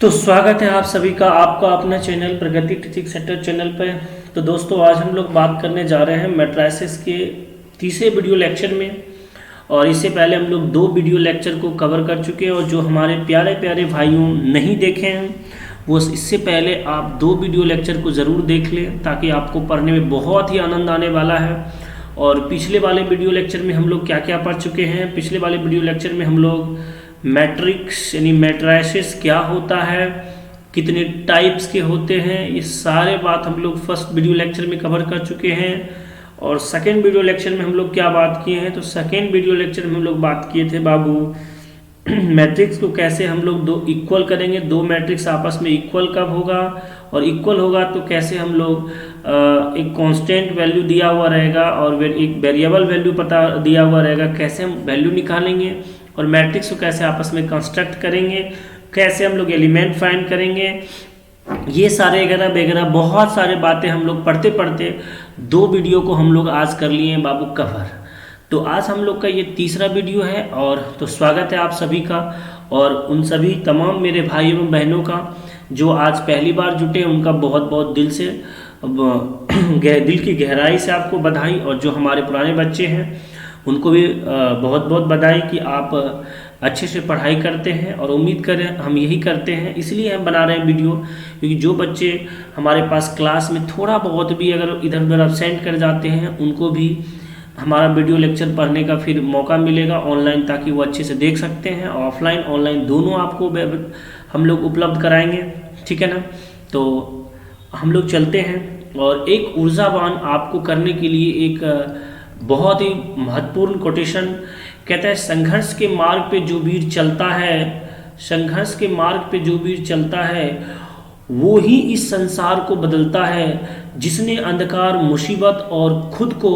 तो स्वागत है आप सभी का आपका अपना चैनल प्रगति टीचिंग सेंटर चैनल पे। तो दोस्तों आज हम लोग बात करने जा रहे हैं मैट्रिसेस के तीसरे वीडियो लेक्चर में। और इससे पहले हम लोग 2 वीडियो लेक्चर को कवर कर चुके हैं, और जो हमारे प्यारे प्यारे भाइयों नहीं देखे हैं वो इससे पहले आप 2 वीडियो लेक्चर को ज़रूर देख लें, ताकि आपको पढ़ने में बहुत ही आनंद आने वाला है। और पिछले वाले वीडियो लेक्चर में हम लोग क्या क्या पढ़ चुके हैं। पिछले वाले वीडियो लेक्चर में हम लोग मैट्रिक्स यानी मैट्रिसेस क्या होता है, कितने टाइप्स के होते हैं, ये सारे बात हम लोग फर्स्ट वीडियो लेक्चर में कवर कर चुके हैं। और सेकेंड वीडियो लेक्चर में हम लोग क्या बात किए हैं, तो सेकेंड वीडियो लेक्चर में हम लोग बात किए थे बाबू मैट्रिक्स को कैसे हम लोग 2 इक्वल करेंगे, 2 मैट्रिक्स आपस में इक्वल कब होगा, और इक्वल होगा तो कैसे हम लोग एक कांस्टेंट वैल्यू दिया हुआ रहेगा और एक वेरिएबल वैल्यू पता दिया हुआ रहेगा, कैसे हम वैल्यू निकालेंगे, और मैट्रिक्स को कैसे आपस में कंस्ट्रक्ट करेंगे, कैसे हम लोग एलिमेंट फाइंड करेंगे, ये सारे वगैरह वगैरह बहुत सारे बातें हम लोग पढ़ते पढ़ते 2 वीडियो को हम लोग आज कर लिए हैं बाबू कवर। तो आज हम लोग का ये तीसरा वीडियो है। और तो स्वागत है आप सभी का, और उन सभी तमाम मेरे भाई एवं बहनों का जो आज पहली बार जुटे, उनका बहुत बहुत दिल से दिल की गहराई से आपको बधाई। और जो हमारे पुराने बच्चे हैं उनको भी बहुत बहुत बधाई कि आप अच्छे से पढ़ाई करते हैं, और उम्मीद करें हम यही करते हैं, इसलिए हम बना रहे हैं वीडियो। क्योंकि जो बच्चे हमारे पास क्लास में थोड़ा बहुत भी अगर इधर उधर अब्सेंट कर जाते हैं, उनको भी हमारा वीडियो लेक्चर पढ़ने का फिर मौका मिलेगा ऑनलाइन, ताकि वो अच्छे से देख सकते हैं। ऑफलाइन ऑनलाइन दोनों आपको हम लोग उपलब्ध कराएंगे, ठीक है ना। तो हम लोग चलते हैं, और एक ऊर्जावान आपको करने के लिए एक बहुत ही महत्वपूर्ण कोटेशन कहता है, संघर्ष के मार्ग पे जो वीर चलता है, संघर्ष के मार्ग पे जो वीर चलता है वो ही इस संसार को बदलता है। जिसने अंधकार मुसीबत और खुद को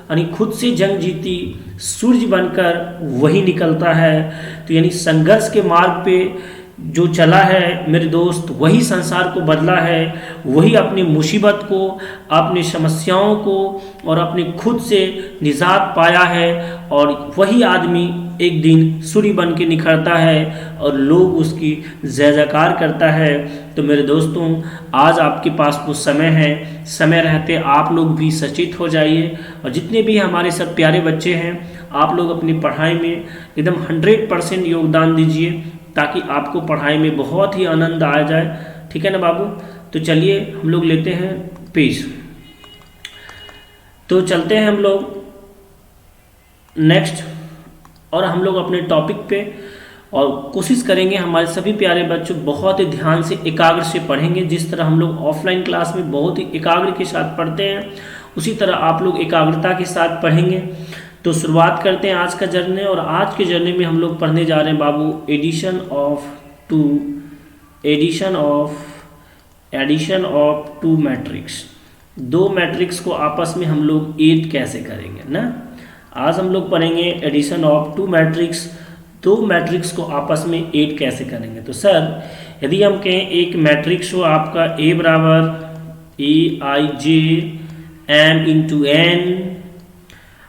यानी खुद से जंग जीती, सूर्य बनकर वही निकलता है। तो यानी संघर्ष के मार्ग पे जो चला है मेरे दोस्त, वही संसार को बदला है, वही अपनी मुसीबत को, अपनी समस्याओं को और अपने खुद से निजात पाया है, और वही आदमी एक दिन सूर्य बन के निखरता है और लोग उसकी जय जयकार करता है। तो मेरे दोस्तों आज आपके पास वो समय है, समय रहते आप लोग भी सचेत हो जाइए, और जितने भी हमारे सब प्यारे बच्चे हैं आप लोग अपनी पढ़ाई में एकदम 100% योगदान दीजिए, ताकि आपको पढ़ाई में बहुत ही आनंद आ जाए, ठीक है ना बाबू। तो चलिए हम लोग लेते हैं पेज, तो चलते हैं हम लोग नेक्स्ट, और हम लोग अपने टॉपिक पे, और कोशिश करेंगे हमारे सभी प्यारे बच्चों बहुत ही ध्यान से एकाग्र से पढ़ेंगे। जिस तरह हम लोग ऑफलाइन क्लास में बहुत ही एकाग्र के साथ पढ़ते हैं, उसी तरह आप लोग एकाग्रता के साथ पढ़ेंगे। तो शुरुआत करते हैं आज का जर्नी, और आज के जर्नी में हम लोग पढ़ने जा रहे हैं बाबू addition of two matrix. 2 matrix को आपस में हम लोग ऐड कैसे करेंगे ना। आज हम लोग पढ़ेंगे एडिशन ऑफ 2 मैट्रिक्स, 2 मैट्रिक्स को आपस में ऐड कैसे करेंगे। तो सर यदि हम कहें एक मैट्रिक्स हो आपका A बराबर AIJ M इंटू N,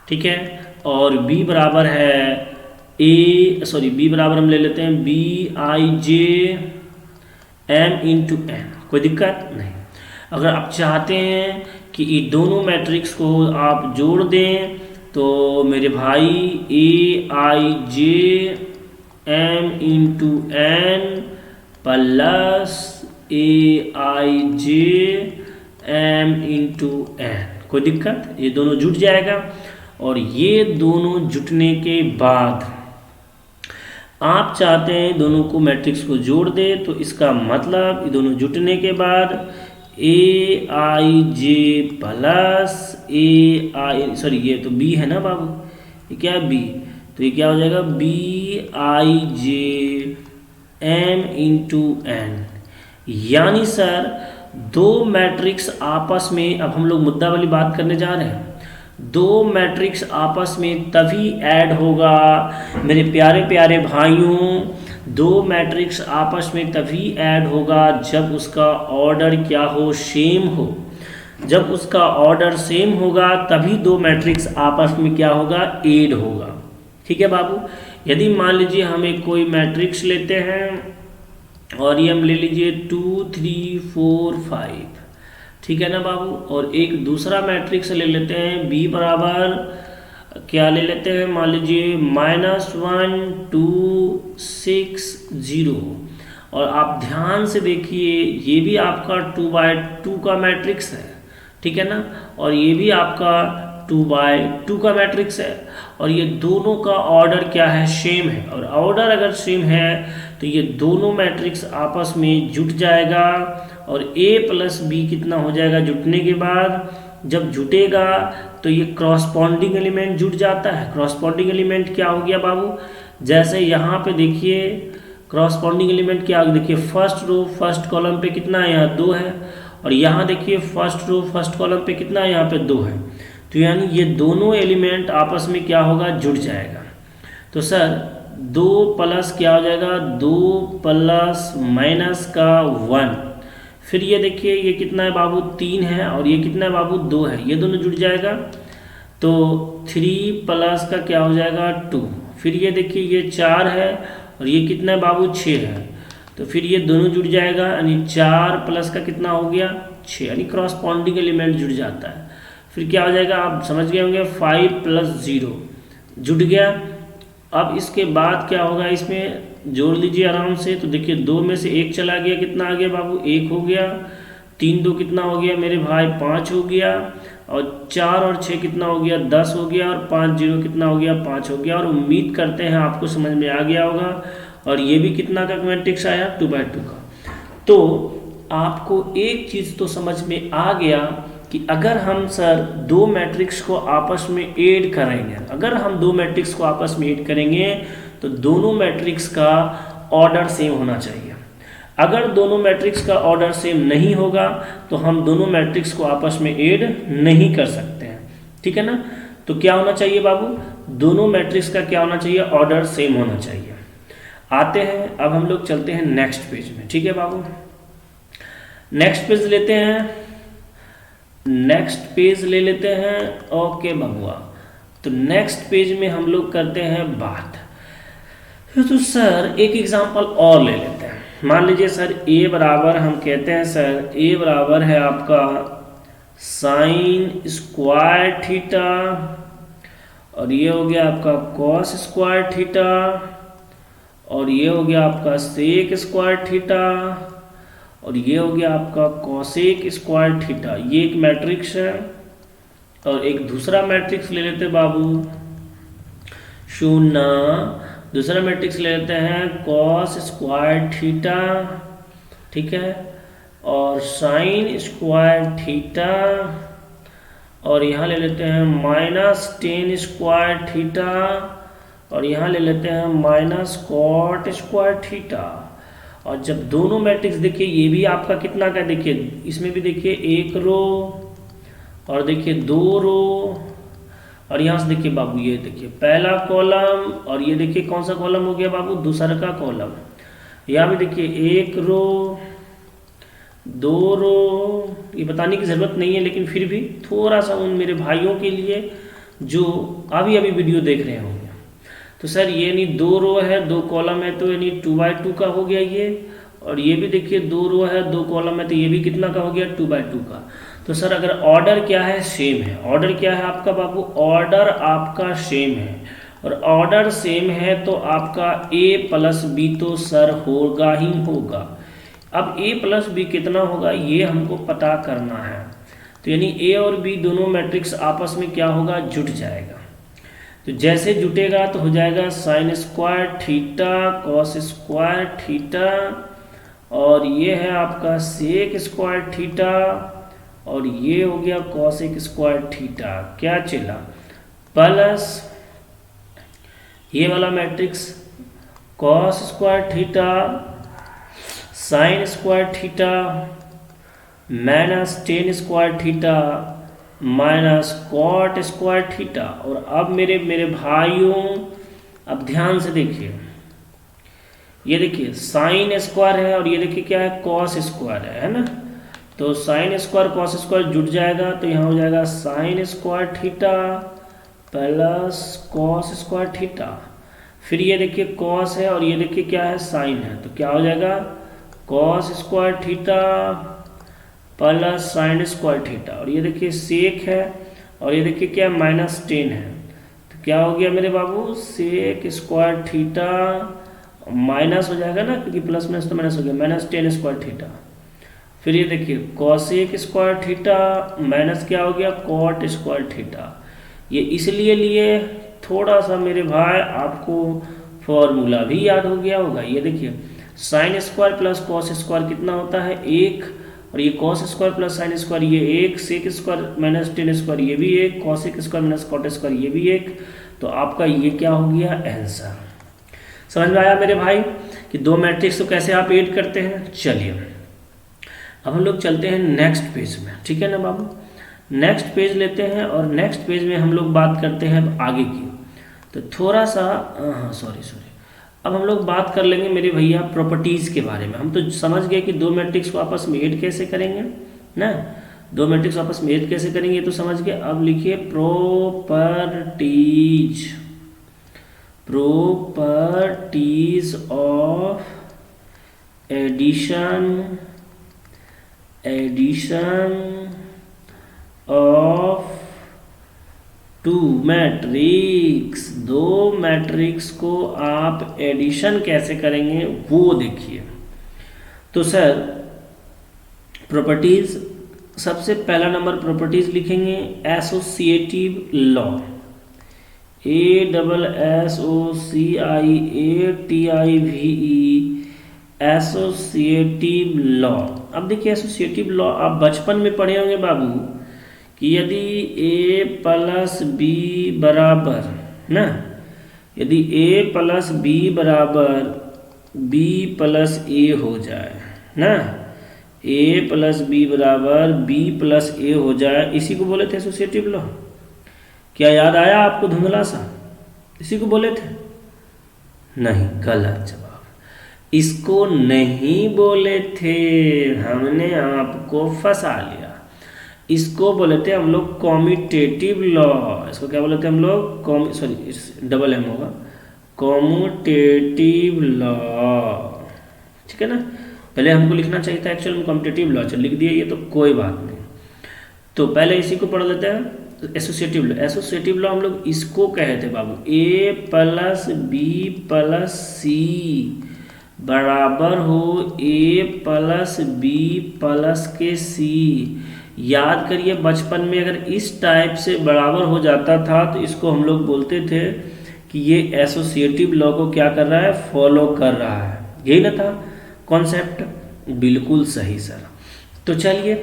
ठीक है, और B बराबर है B बराबर हम ले लेते हैं BIJ M इंटू N, कोई दिक्कत नहीं। अगर आप चाहते हैं कि ये दोनों मैट्रिक्स को आप जोड़ दें, तो मेरे भाई AIJ M into N plus AIJ M into N, कोई दिक्कत, ये दोनों जुट जाएगा। और ये दोनों जुटने के बाद आप चाहते हैं दोनों को मैट्रिक्स को जोड़ दे, तो इसका मतलब ये दोनों जुटने के बाद AIJ प्लस ये तो B है ना बाबू, ये क्या है B, तो ये क्या हो जाएगा BIJ M इंटू N। यानी सर 2 मैट्रिक्स आपस में, अब हम लोग मुद्दा वाली बात करने जा रहे हैं, 2 मैट्रिक्स आपस में तभी ऐड होगा मेरे प्यारे प्यारे भाइयों, 2 मैट्रिक्स आपस में तभी ऐड होगा जब उसका ऑर्डर क्या हो, सेम हो। जब उसका ऑर्डर सेम होगा तभी 2 मैट्रिक्स आपस में क्या होगा, ऐड होगा, ठीक है बाबू। यदि मान लीजिए हमें कोई मैट्रिक्स लेते हैं और ये हम ले लीजिए 2 3 4 5, ठीक है ना बाबू। और एक दूसरा मैट्रिक्स ले लेते हैं, बी बराबर क्या ले लेते हैं, मान लीजिए -1 2 6 0। और आप ध्यान से देखिए, ये भी आपका 2/2 का मैट्रिक्स है, ठीक है ना। और ये भी आपका 2/2 का मैट्रिक्स है। और ये दोनों का ऑर्डर क्या है, सेम है। और ऑर्डर अगर सेम है तो ये दोनों मैट्रिक्स आपस में जुट जाएगा। और a प्लस बी कितना हो जाएगा जुटने के बाद, जब जुटेगा तो ये क्रॉसपॉन्डिंग एलिमेंट जुट जाता है। क्रॉसपॉन्डिंग एलिमेंट क्या हो गया बाबू, जैसे यहाँ पे देखिए क्रॉसपॉन्डिंग एलिमेंट क्या, देखिए फर्स्ट रो फर्स्ट कॉलम पे कितना है, यहाँ 2 है। और यहाँ देखिए फर्स्ट रो फर्स्ट कॉलम पे कितना है, यहाँ पे 2 है। तो यानी ये दोनों एलिमेंट आपस में क्या होगा, जुड़ जाएगा। तो सर 2 प्लस क्या हो जाएगा, 2 प्लस माइनस का 1। फिर ये देखिए ये कितना है बाबू, 3 है। और ये कितना है बाबू, 2 है। ये दोनों जुड़ जाएगा तो 3 प्लस का क्या हो जाएगा, 2। फिर ये देखिए ये 4 है और ये कितना है बाबू, 6 है। तो फिर ये दोनों जुड़ जाएगा, यानी 4 प्लस का कितना हो गया, 6, यानी क्रॉसपॉन्डिंग एलिमेंट जुड़ जाता है। फिर क्या हो जाएगा, आप समझ गए होंगे, 5 + 0 जुट गया। अब इसके बाद क्या होगा, इसमें जोड़ लीजिए आराम से। तो देखिए 2 में से 1 चला गया, कितना आ गया बाबू, 1 हो गया। 3 2 कितना हो गया मेरे भाई, 5 हो गया। और 4 और 6 कितना हो गया, 10 हो गया। और 5 0 कितना हो गया, 5 हो गया। और उम्मीद करते हैं आपको समझ में आ गया होगा। और ये भी कितना का मैट्रिक्स आया, 2/2 का। तो आपको एक चीज़ तो समझ में आ गया कि अगर हम सर 2 मैट्रिक्स को आपस में ऐड करेंगे, अगर हम 2 मैट्रिक्स को आपस में ऐड करेंगे तो दोनों मैट्रिक्स का ऑर्डर सेम होना चाहिए। अगर दोनों मैट्रिक्स का ऑर्डर सेम नहीं होगा तो हम दोनों मैट्रिक्स को आपस में ऐड नहीं कर सकते हैं, ठीक है ना। तो क्या होना चाहिए बाबू, दोनों मैट्रिक्स का क्या होना चाहिए, ऑर्डर सेम होना चाहिए। आते हैं अब हम लोग चलते हैं नेक्स्ट पेज में, ठीक है बाबू। नेक्स्ट पेज लेते हैं, नेक्स्ट पेज ले लेते हैं। ओके बबुआ, तो नेक्स्ट पेज में हम लोग करते हैं बात। तो सर एक एग्जांपल और ले लेते हैं। मान लीजिए सर a बराबर, हम कहते हैं सर a बराबर है आपका sin स्क्वायर थीटा। और ये हो गया आपका cos स्क्वायर थीटा। और ये हो गया आपका सेक स्क्वायर थीटा। और ये हो गया आपका कॉसेक स्क्वायर थीटा। ये एक मैट्रिक्स है। और एक दूसरा मैट्रिक्स ले लेते बाबू, शून्य। दूसरा मैट्रिक्स ले लेते हैं कॉस स्क्वायर थीटा, ठीक है। और साइन स्क्वायर थीटा। और यहाँ ले लेते हैं -10 स्क्वायर थीटा। और यहाँ ले लेते हैं -cot स्क्वायर थीटा। और जब दोनों मैट्रिक्स देखिए, ये भी आपका कितना का, देखिए इसमें भी देखिए 1 रो और देखिए 2 रो। और यहाँ से देखिए बाबू, ये देखिए पहला कॉलम। और ये देखिए कौन सा कॉलम हो गया बाबू, दूसरा का कॉलम। यहाँ भी देखिए 1 रो 2 रो। ये बताने की ज़रूरत नहीं है, लेकिन फिर भी थोड़ा सा उन मेरे भाइयों के लिए जो अभी अभी वीडियो देख रहे होंगे। तो सर ये यानी 2 रो है 2 कॉलम है, तो यानी 2/2 का हो गया ये। और ये भी देखिए 2 रो है 2 कॉलम है, तो ये भी कितना का हो गया, 2/2 का। तो सर अगर ऑर्डर क्या है, सेम है। ऑर्डर क्या है आपका बाबू, ऑर्डर आपका सेम है। और ऑर्डर सेम है तो आपका a + b तो सर होगा ही होगा। अब a + b कितना होगा ये हमको पता करना है। तो यानी a और b दोनों मैट्रिक्स आपस में क्या होगा, जुट जाएगा। तो जैसे जुटेगा तो हो जाएगा sine square theta cos square theta. और ये है आपका सेक स्क्वायर थीटा। और ये हो गया कॉसेक स्क्वायर थीटा। क्या चला, प्लस ये वाला matrix cos square theta sine square theta -10 square theta -cot square theta. और अब मेरे भाइयों, अब ध्यान से देखिए, ये देखिए साइन स्क्वायर है और ये देखिए क्या है, कॉस स्क्वायर है ना। तो साइन स्क्वायर कॉस स्क्वायर जुट जाएगा, तो यहाँ हो जाएगा sine square theta plus cos square theta. फिर ये देखिए कॉस है और ये देखिए क्या है, साइन है, तो क्या हो जाएगा cos square theta plus sine square theta, और ये देखिए सेक है, और ये देखिए क्या -10 है। तो क्या हो गया मेरे बाबू, सेक स्क्वायर थीटा माइनस हो जाएगा ना, क्योंकि प्लस माइनस तो माइनस हो गया, -10 स्क्वायर थीटा। फिर ये देखिए कॉसेक स्क्वायर थीटा माइनस क्या हो गया, कॉट स्क्वायर थीटा। ये इसलिए लिए थोड़ा सा मेरे भाई आपको फॉर्मूला भी याद हो गया होगा। ये देखिए sine square plus cos square कितना होता है, 1, और ये cos square plus sine square ये 1, सेक स्क्वायर -10 स्क्वायर ये भी 1, cosec square minus cot square ये भी 1। तो आपका ये क्या हो गया, आंसर। समझ में आया मेरे भाई कि दो मैट्रिक्स को कैसे आप ऐड करते हैं। चलिए अब हम लोग चलते हैं नेक्स्ट पेज में, ठीक है ना बाबू। नेक्स्ट पेज लेते हैं, और नेक्स्ट पेज में हम लोग बात करते हैं अब आगे की। तो थोड़ा सा सॉरी अब हम लोग बात कर लेंगे मेरे भैया प्रॉपर्टीज़ के बारे में। हम तो समझ गए कि दो मैट्रिक्स को आपस में ऐड कैसे करेंगे ना, दो मैट्रिक्स आपस में ऐड कैसे करेंगे तो समझ गए। अब लिखिए properties of addition of two matrix. दो मैट्रिक्स को आप एडिशन कैसे करेंगे वो देखिए। तो सर प्रॉपर्टीज, सबसे पहला नंबर प्रॉपर्टीज लिखेंगे associative law, ASSOCIATIVE, associative law. अब देखिए एसोसिएटिव लॉ आप बचपन में पढ़े होंगे बाबू कि यदि A प्लस बी बराबर ना, यदि A प्लस बी बराबर B प्लस A हो जाए ना, A प्लस बी बराबर B प्लस A हो जाए, इसी को बोले थे एसोसिएटिव लॉ। क्या याद आया आपको धुंधला सा, इसी को बोले थे? नहीं, गलत जवाब। इसको नहीं बोले थे, हमने आपको फंसा लिया। इसको बोले थे हम लोग कॉम्यूटेटिव लॉ। इसको क्या बोले थे हम लोग, सॉरी डबल एम होगा, कॉम्यूटेटिव लॉ, ठीक है ना। पहले हमको लिखना चाहिए था एक्चुअल में कॉम्यूटेटिव लॉ, चल लिख दिया ये तो कोई बात नहीं। तो पहले इसी को पढ़ लेते हैं एसोसिएटिव लॉ। एसोसिएटिव लॉ हम लोग इसको कहे थे बाबू, A प्लस बी प्लस सी बराबर हो A प्लस बी प्लस के C। याद करिए बचपन में अगर इस टाइप से बराबर हो जाता था तो इसको हम लोग बोलते थे कि ये एसोसिएटिव लॉ को क्या कर रहा है, फॉलो कर रहा है। यही ना था कॉन्सेप्ट, बिल्कुल सही सर। तो चलिए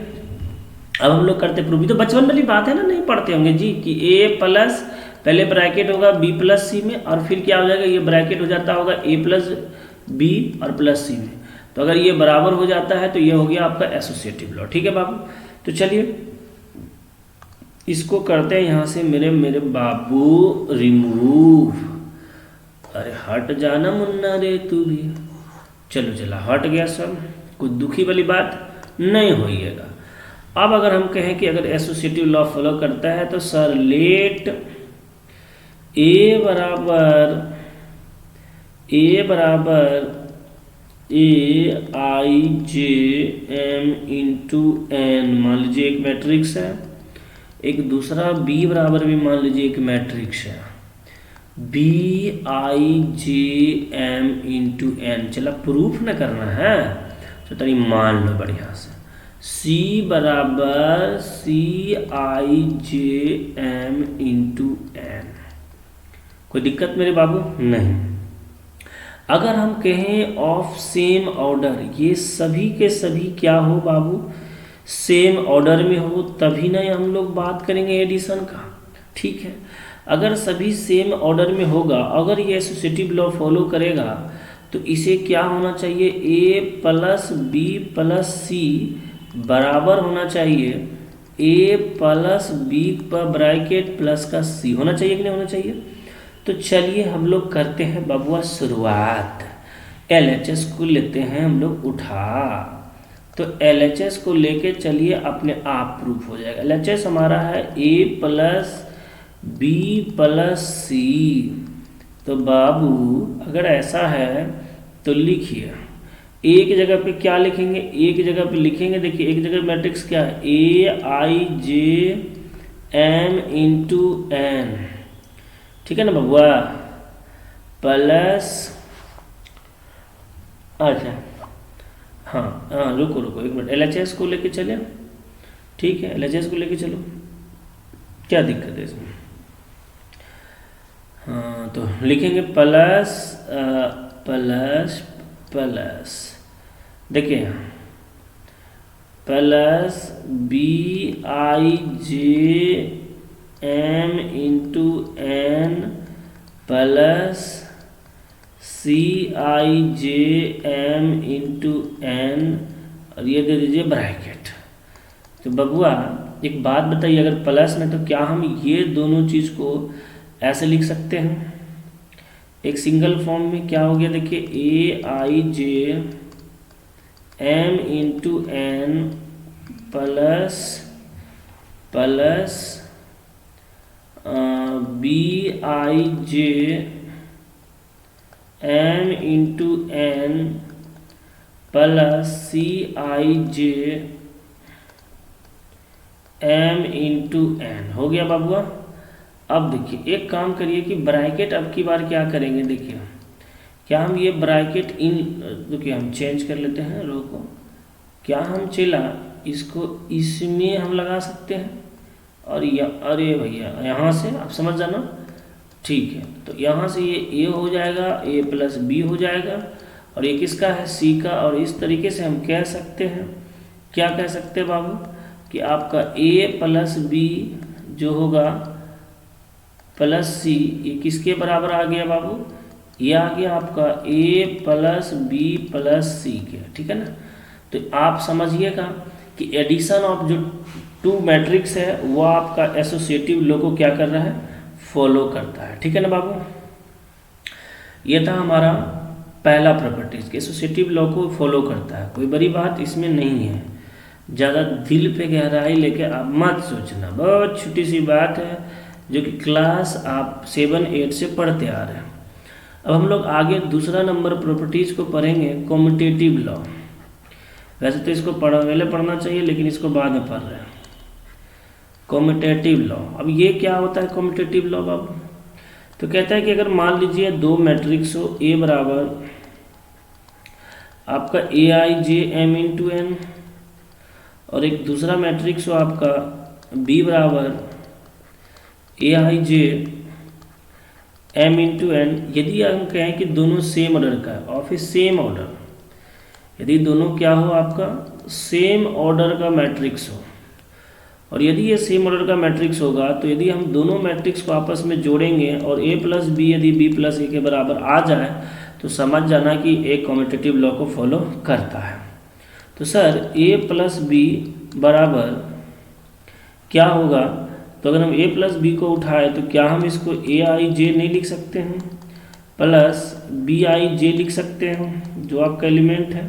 अब हम लोग करते प्रूफ। तो बचपन वाली बात है ना, नहीं पढ़ते होंगे जी कि A प्लस पहले ब्रैकेट होगा B प्लस सी में, और फिर क्या हो जाएगा, ये ब्रैकेट हो जाता होगा A प्लस B और प्लस सी में। तो अगर ये बराबर हो जाता है तो ये हो गया आपका एसोसिएटिव लॉ, ठीक है बाबू। तो चलिए इसको करते हैं यहाँ से मेरे बाबू रिमूव। अरे हट जाना मुन्ना रे तू भी, चलो चला हट गया सब, कुछ दुखी वाली बात नहीं होइएगा। अब अगर हम कहें कि अगर एसोसिएटिव लॉ फॉलो करता है तो सर लेट A बराबर AIJM इंटू N, मान लीजिए एक मैट्रिक्स है। एक दूसरा B बराबर भी मान लीजिए एक मैट्रिक्स है, BIJM इंटू N। चला प्रूफ न करना है तो तनी मान लो बढ़िया से, C बराबर CIJM इंटू N। कोई दिक्कत मेरे बाबू? नहीं। अगर हम कहें ऑफ सेम ऑर्डर, ये सभी के सभी क्या हो बाबू, सेम ऑर्डर में हो, तभी ना हम लोग बात करेंगे एडिशन का, ठीक है। अगर सभी सेम ऑर्डर में होगा, अगर ये एसोसिएटिव लॉ फॉलो करेगा तो इसे क्या होना चाहिए, A plus B plus C बराबर होना चाहिए A प्लस B पर ब्रैकेट प्लस का C होना चाहिए कि नहीं होना चाहिए। तो चलिए हम लोग करते हैं बबुआ शुरुआत। LHS को लेते हैं हम लोग उठा, तो LHS को लेके चलिए अपने आप प्रूफ हो जाएगा। LHS हमारा है A plus B plus C। तो बाबू अगर ऐसा है तो लिखिए एक जगह पे क्या लिखेंगे, एक जगह पे लिखेंगे, देखिए एक जगह मैट्रिक्स क्या है, ए I J M into N, ठीक है ना बबुआ, प्लस, अच्छा हाँ रुको रुको एक मिनट, LHS को लेके चले, ठीक है LHS को लेके चलो, क्या दिक्कत है इसमें। हाँ तो लिखेंगे प्लस प्लस प्लस, देखिए plus B I J M into N plus C I J M into N, और ये दे दीजिए ब्रैकेट। तो बबुआ एक बात बताइए, अगर प्लस में तो क्या हम ये दोनों चीज़ को ऐसे लिख सकते हैं एक सिंगल फॉर्म में, क्या हो गया देखिए, A I J M into N plus plus B I J M into N plus C I J M into N, हो गया बाबुआ। अब देखिए एक काम करिए कि ब्रैकेट अब की बार क्या करेंगे, देखिए क्या हम ये ब्रैकेट इन, देखिए हम चेंज कर लेते हैं रो को, क्या हम चला इसको इसमें हम लगा सकते हैं, और अरे भैया यहाँ से आप समझ जाना, ठीक है तो यहाँ से ये ए हो जाएगा, ए प्लस बी हो जाएगा, और ये किसका है, सी का, और इस तरीके से हम कह सकते हैं, क्या कह सकते हैं बाबू, कि आपका ए प्लस बी जो होगा प्लस सी, ये किसके बराबर आ गया बाबू, ये आ गया आपका ए प्लस बी प्लस सी के, ठीक है ना। तो आप समझिएगा कि एडिशन ऑफ जो टू मैट्रिक्स है वो आपका एसोसिएटिव लॉ को क्या कर रहा है, फॉलो करता है, ठीक है ना बाबू। ये था हमारा पहला प्रॉपर्टीज कि एसोसिएटिव लॉ को फॉलो करता है, कोई बड़ी बात इसमें नहीं है, ज़्यादा दिल पे गहराई लेके आप मत सोचना, बहुत छोटी सी बात है जो कि क्लास आप 7-8 से पढ़ते आ रहे हैं। अब हम लोग आगे दूसरा नंबर प्रॉपर्टीज़ को पढ़ेंगे, कॉम्यूटेटिव लॉ। वैसे तो इसको पहले पढ़ना चाहिए लेकिन इसको बाद में पढ़ रहे हैं, कॉम्यूटेटिव लॉ। अब ये क्या होता है कॉम्यूटेटिव लॉ बाबू, तो कहता है कि अगर मान लीजिए दो मैट्रिक्स हो, ए बराबर आपका ए I J M into N, और एक दूसरा मैट्रिक्स हो आपका बी बराबर ए I J M into N, यदि हम कहें कि दोनों सेम ऑर्डर का है, ऑफ ए सेम ऑर्डर, यदि दोनों क्या हो आपका सेम ऑर्डर का मैट्रिक्स हो, और यदि ये सेम ऑर्डर का मैट्रिक्स होगा तो यदि हम दोनों मैट्रिक्स को आपस में जोड़ेंगे और ए प्लस बी यदि बी प्लस ए के बराबर आ जाए तो समझ जाना कि एक कॉम्यूटेटिव लॉ को फॉलो करता है। तो सर ए प्लस बी बराबर क्या होगा, तो अगर हम ए प्लस बी को उठाए तो क्या हम इसको ए आई जे नहीं लिख सकते हैं, प्लस बी आई जे लिख सकते हैं जो आपका एलिमेंट है,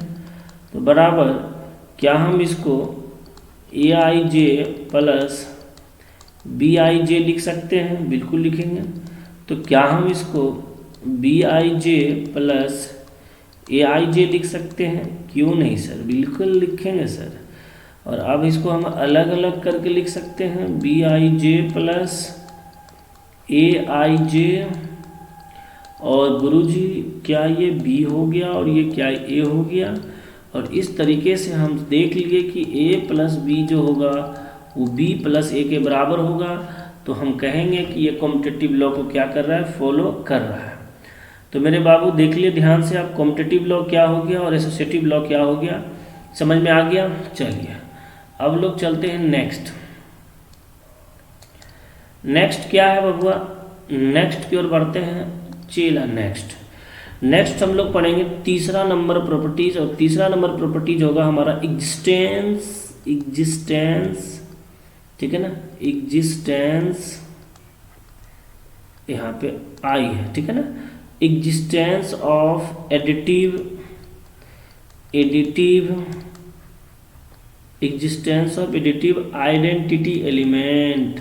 तो बराबर क्या हम इसको ए I J plus B I जे लिख सकते हैं, बिल्कुल लिखेंगे। तो क्या हम इसको B I J plus A I जे लिख सकते हैं, क्यों नहीं सर, बिल्कुल लिखेंगे सर। और अब इसको हम अलग अलग करके लिख सकते हैं, B I J plus A I जे, और गुरुजी क्या ये बी हो गया और ये क्या ए हो गया, और इस तरीके से हम देख लिए कि ए प्लस बी जो होगा वो बी प्लस ए के बराबर होगा, तो हम कहेंगे कि ये कॉम्यूटेटिव लॉ को क्या कर रहा है, फॉलो कर रहा है। तो मेरे बाबू देख लिए ध्यान से आप, कॉम्यूटेटिव लॉ क्या हो गया और एसोसिएटिव लॉ क्या हो गया, समझ में आ गया। चलिए अब लोग चलते हैं नेक्स्ट। नेक्स्ट क्या है बबुआ, नेक्स्ट की ओर बढ़ते हैं, चला नेक्स्ट हम लोग पढ़ेंगे तीसरा नंबर प्रॉपर्टीज, और तीसरा नंबर प्रॉपर्टीज होगा हमारा एग्जिस्टेंस, ठीक है ना, एग्जिस्टेंस यहाँ पे आई है, ठीक है ना, existence of additive existence of additive identity element,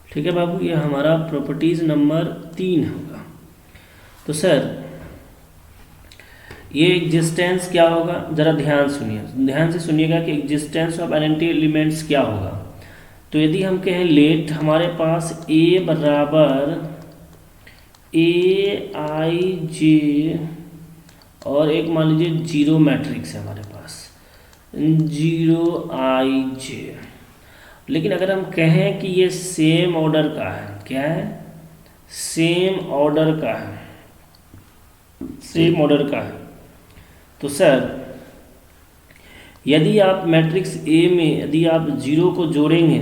ठीक है बाबू, ये हमारा प्रॉपर्टीज नंबर 3 होगा। तो सर ये एग्जिस्टेंस क्या होगा, ज़रा ध्यान से सुनिएगा कि एग्जिस्टेंस ऑफ आइडेंटिटी एलिमेंट्स क्या होगा। तो यदि हम कहें लेट हमारे पास A बराबर AIJ और एक मान लीजिए 0 मैट्रिक्स है हमारे पास 0IJ, लेकिन अगर हम कहें कि ये सेम ऑर्डर का है, क्या है, सेम ऑर्डर का है, सेम ऑर्डर का है, तो सर यदि आप मैट्रिक्स A में यदि आप 0 को जोड़ेंगे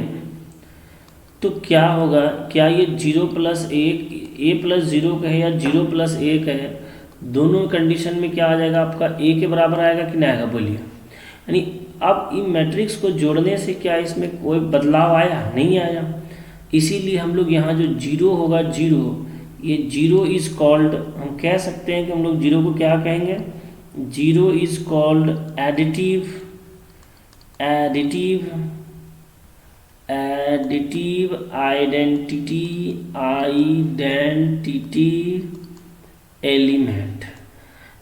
तो क्या होगा, क्या ये 0 प्लस 1 A प्लस 0 का है या 0 प्लस 1 है, दोनों कंडीशन में क्या आ जाएगा आपका A के बराबर आएगा कि नहीं आएगा, बोलिए। यानी अब इन मैट्रिक्स को जोड़ने से क्या इसमें कोई बदलाव आया, नहीं आया। इसीलिए हम लोग यहाँ जो 0 होगा 0, ये 0 इज कॉल्ड, हम कह सकते हैं कि हम लोग 0 को क्या कहेंगे, 0 is called additive identity element.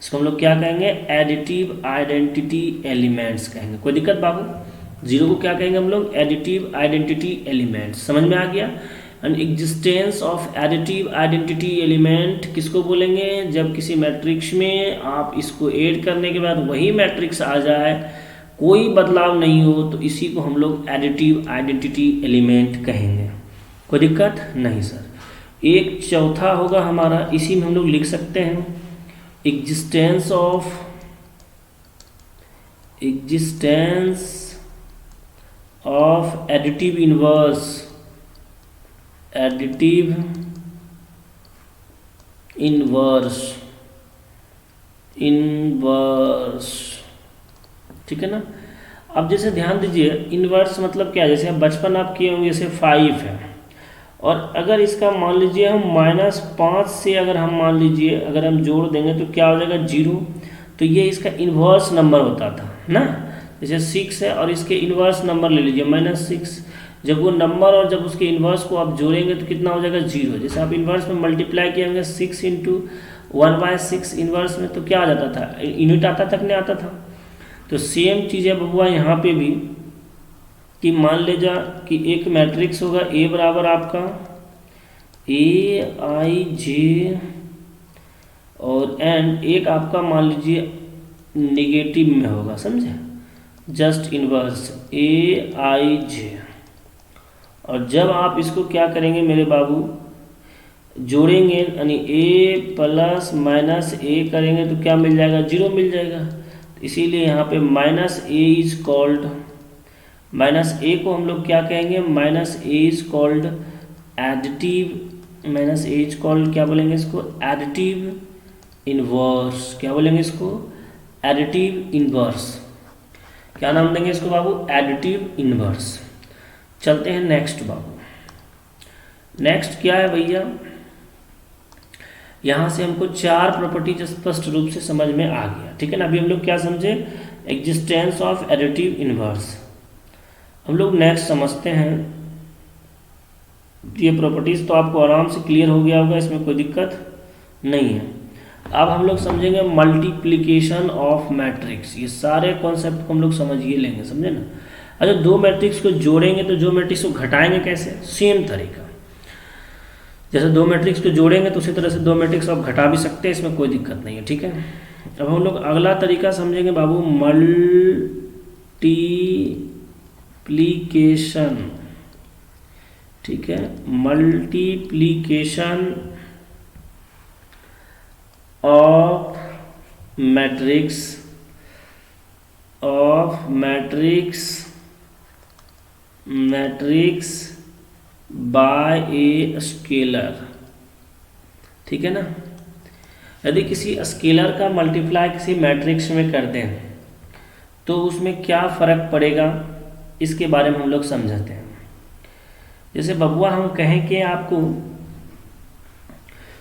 इसको हम लोग क्या कहेंगे, एडिटिव आइडेंटिटी एलिमेंट्स कहेंगे। कोई दिक्कत बाबू, 0 को क्या कहेंगे हम लोग, एडिटिव आइडेंटिटी एलिमेंट्स। समझ में आ गया। And existence of additive identity element किसको बोलेंगे, जब किसी मैट्रिक्स में आप इसको ऐड करने के बाद वही मैट्रिक्स आ जाए, कोई बदलाव नहीं हो, तो इसी को हम लोग एडिटिव आइडेंटिटी एलिमेंट कहेंगे। कोई दिक्कत नहीं सर। एक चौथा होगा हमारा, इसी में हम लोग लिख सकते हैं एग्जिस्टेंस ऑफ एडिटिव इनवर्स, ठीक है ना। अब जैसे ध्यान दीजिए, इनवर्स मतलब क्या है, जैसे बचपन आप किए होंगे, जैसे 5 है और अगर इसका मान लीजिए हम -5 से अगर हम मान लीजिए अगर हम जोड़ देंगे तो क्या हो जाएगा, 0। तो ये इसका इन्वर्स नंबर होता था ना, जैसे 6 है और इसके इन्वर्स नंबर ले लीजिए -6। जब वो नंबर और जब उसके इन्वर्स को आप जोड़ेंगे तो कितना हो जाएगा, 0। जैसे आप इन्वर्स में मल्टीप्लाई किए होंगे 6 × 1/6 इन्वर्स में, तो क्या आ जाता था, यूनिट आता तक नहीं आता था। तो सेम चीज़ है बबुआ यहाँ पे भी, कि मान लीजिए कि एक मैट्रिक्स होगा A बराबर आपका AIJ और एंड एक आपका मान लीजिए नेगेटिव में होगा, समझे, जस्ट इनवर्स AIJ। और जब आप इसको क्या करेंगे मेरे बाबू, जोड़ेंगे यानी A प्लस माइनस A करेंगे तो क्या मिल जाएगा, 0 मिल जाएगा। इसीलिए यहाँ पे -A इज कॉल्ड, -A को हम लोग क्या कहेंगे, -A is called additive, -A is called क्या बोलेंगे इसको, एडिटिव इनवर्स। क्या बोलेंगे इसको, एडिटिव इनवर्स। क्या नाम देंगे इसको बाबू, एडिटिव इनवर्स। चलते हैं नेक्स्ट बाबू। नेक्स्ट क्या है भैया, यहाँ से हमको 4 प्रॉपर्टीज स्पष्ट रूप से समझ में आ गया, ठीक है ना। अभी हम लोग क्या समझे, एग्जिस्टेंस ऑफ एडिटिव इनवर्स। हम लोग नेक्स्ट समझते हैं ये प्रॉपर्टीज, तो आपको आराम से क्लियर हो गया होगा, इसमें कोई दिक्कत नहीं है। अब हम लोग समझेंगे मल्टीप्लिकेशन ऑफ मैट्रिक्स। ये सारे कॉन्सेप्ट को हम लोग समझ ही लेंगे, समझे ना। अच्छा, 2 मैट्रिक्स को जोड़ेंगे तो जो मैट्रिक्स को घटाएंगे कैसे, सेम तरीका, जैसे 2 मैट्रिक्स को जोड़ेंगे तो उसी तरह से 2 मैट्रिक्स आप घटा भी सकते हैं, इसमें कोई दिक्कत नहीं है, ठीक है। अब हम लोग अगला तरीका समझेंगे बाबू, मल्टीप्लिकेशन, ठीक है, multiplication of matrix bye a scalar, ठीक है ना। यदि किसी स्केलर का मल्टीप्लाई किसी मैट्रिक्स में कर दें तो उसमें क्या फ़र्क पड़ेगा, इसके बारे में हम लोग समझते हैं। जैसे बबुआ हम कहें कि आपको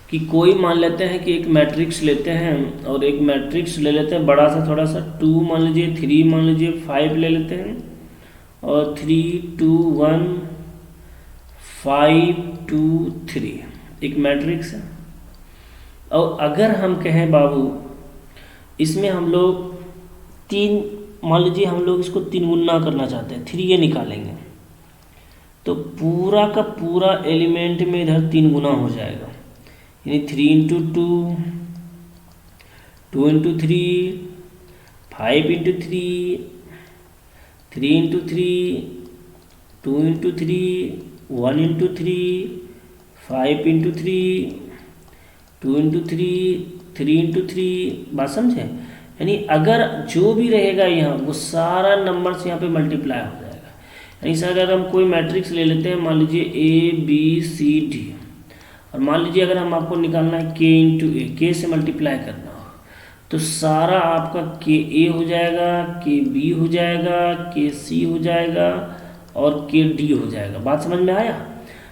कि कोई मान लेते हैं कि एक मैट्रिक्स लेते हैं और एक मैट्रिक्स ले लेते हैं बड़ा सा, थोड़ा सा 2 मान लीजिए, 3 मान लीजिए, 5 ले लेते हैं और 3 2 1 5 2 3 एक मैट्रिक्स है। और अगर हम कहें बाबू इसमें हम लोग तीन, मान लीजिए हम लोग इसको 3 गुना करना चाहते हैं, 3 ये निकालेंगे तो पूरा का पूरा एलिमेंट में इधर 3 गुना हो जाएगा, यानी 3 into 2, 2 into 3, 5 into 3, 3 into 3, 2 into 3, 1 into 3, 5 into 3, 2 into 3, 3 into 3। बात समझे? यानी अगर जो भी रहेगा यहाँ वो सारा नंबर्स यहाँ पे मल्टीप्लाई हो जाएगा। यानी सर अगर हम कोई मैट्रिक्स ले लेते हैं, मान लीजिए ABCD, और मान लीजिए अगर हम आपको निकालना है K इंटू A, K से मल्टीप्लाई करना हो तो सारा आपका KA हो जाएगा, KB हो जाएगा, KC हो जाएगा और KD हो जाएगा। बात समझ में आया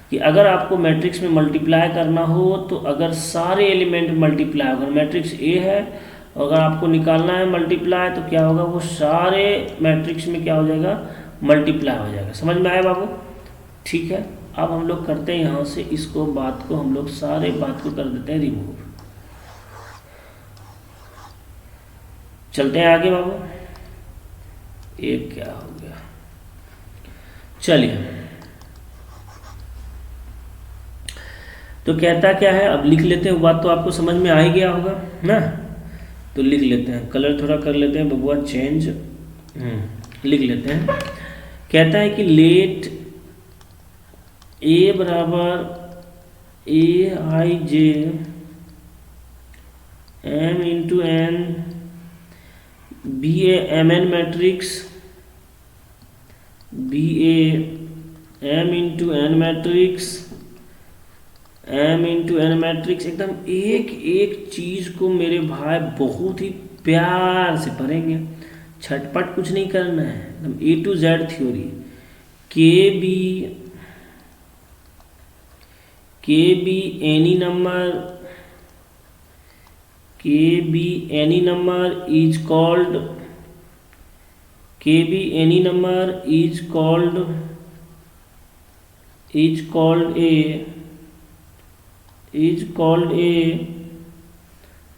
कि अगर आपको मैट्रिक्स में मल्टीप्लाई करना हो तो अगर सारे एलिमेंट मल्टीप्लाई, अगर मैट्रिक्स A है अगर आपको निकालना है मल्टीप्लाई तो क्या होगा, वो सारे मैट्रिक्स में क्या हो जाएगा, मल्टीप्लाई हो जाएगा। समझ में आया बाबू? ठीक है, अब हम लोग करते हैं यहाँ से इसको, बात को हम लोग सारे बात को कर देते हैं रिमूव। चलते हैं आगे बाबू। एक क्या हो गया, चलिए तो कहता क्या है, अब लिख लेते हैं। बात तो आपको समझ में आ ही गया होगा ना, तो लिख लेते हैं, कलर थोड़ा कर लेते हैं बबुआ चेंज, लिख लेते हैं। कहता है कि लेट A बराबर AIJ M into N BA MN matrix BA M into N matrix M into N matrix. एकदम एक एक चीज को मेरे भाई बहुत ही प्यार से पढ़ेंगे, छटपट कुछ नहीं करना है, एकदम A to Z theory. KB any number, KB any number is called, KB any number is called a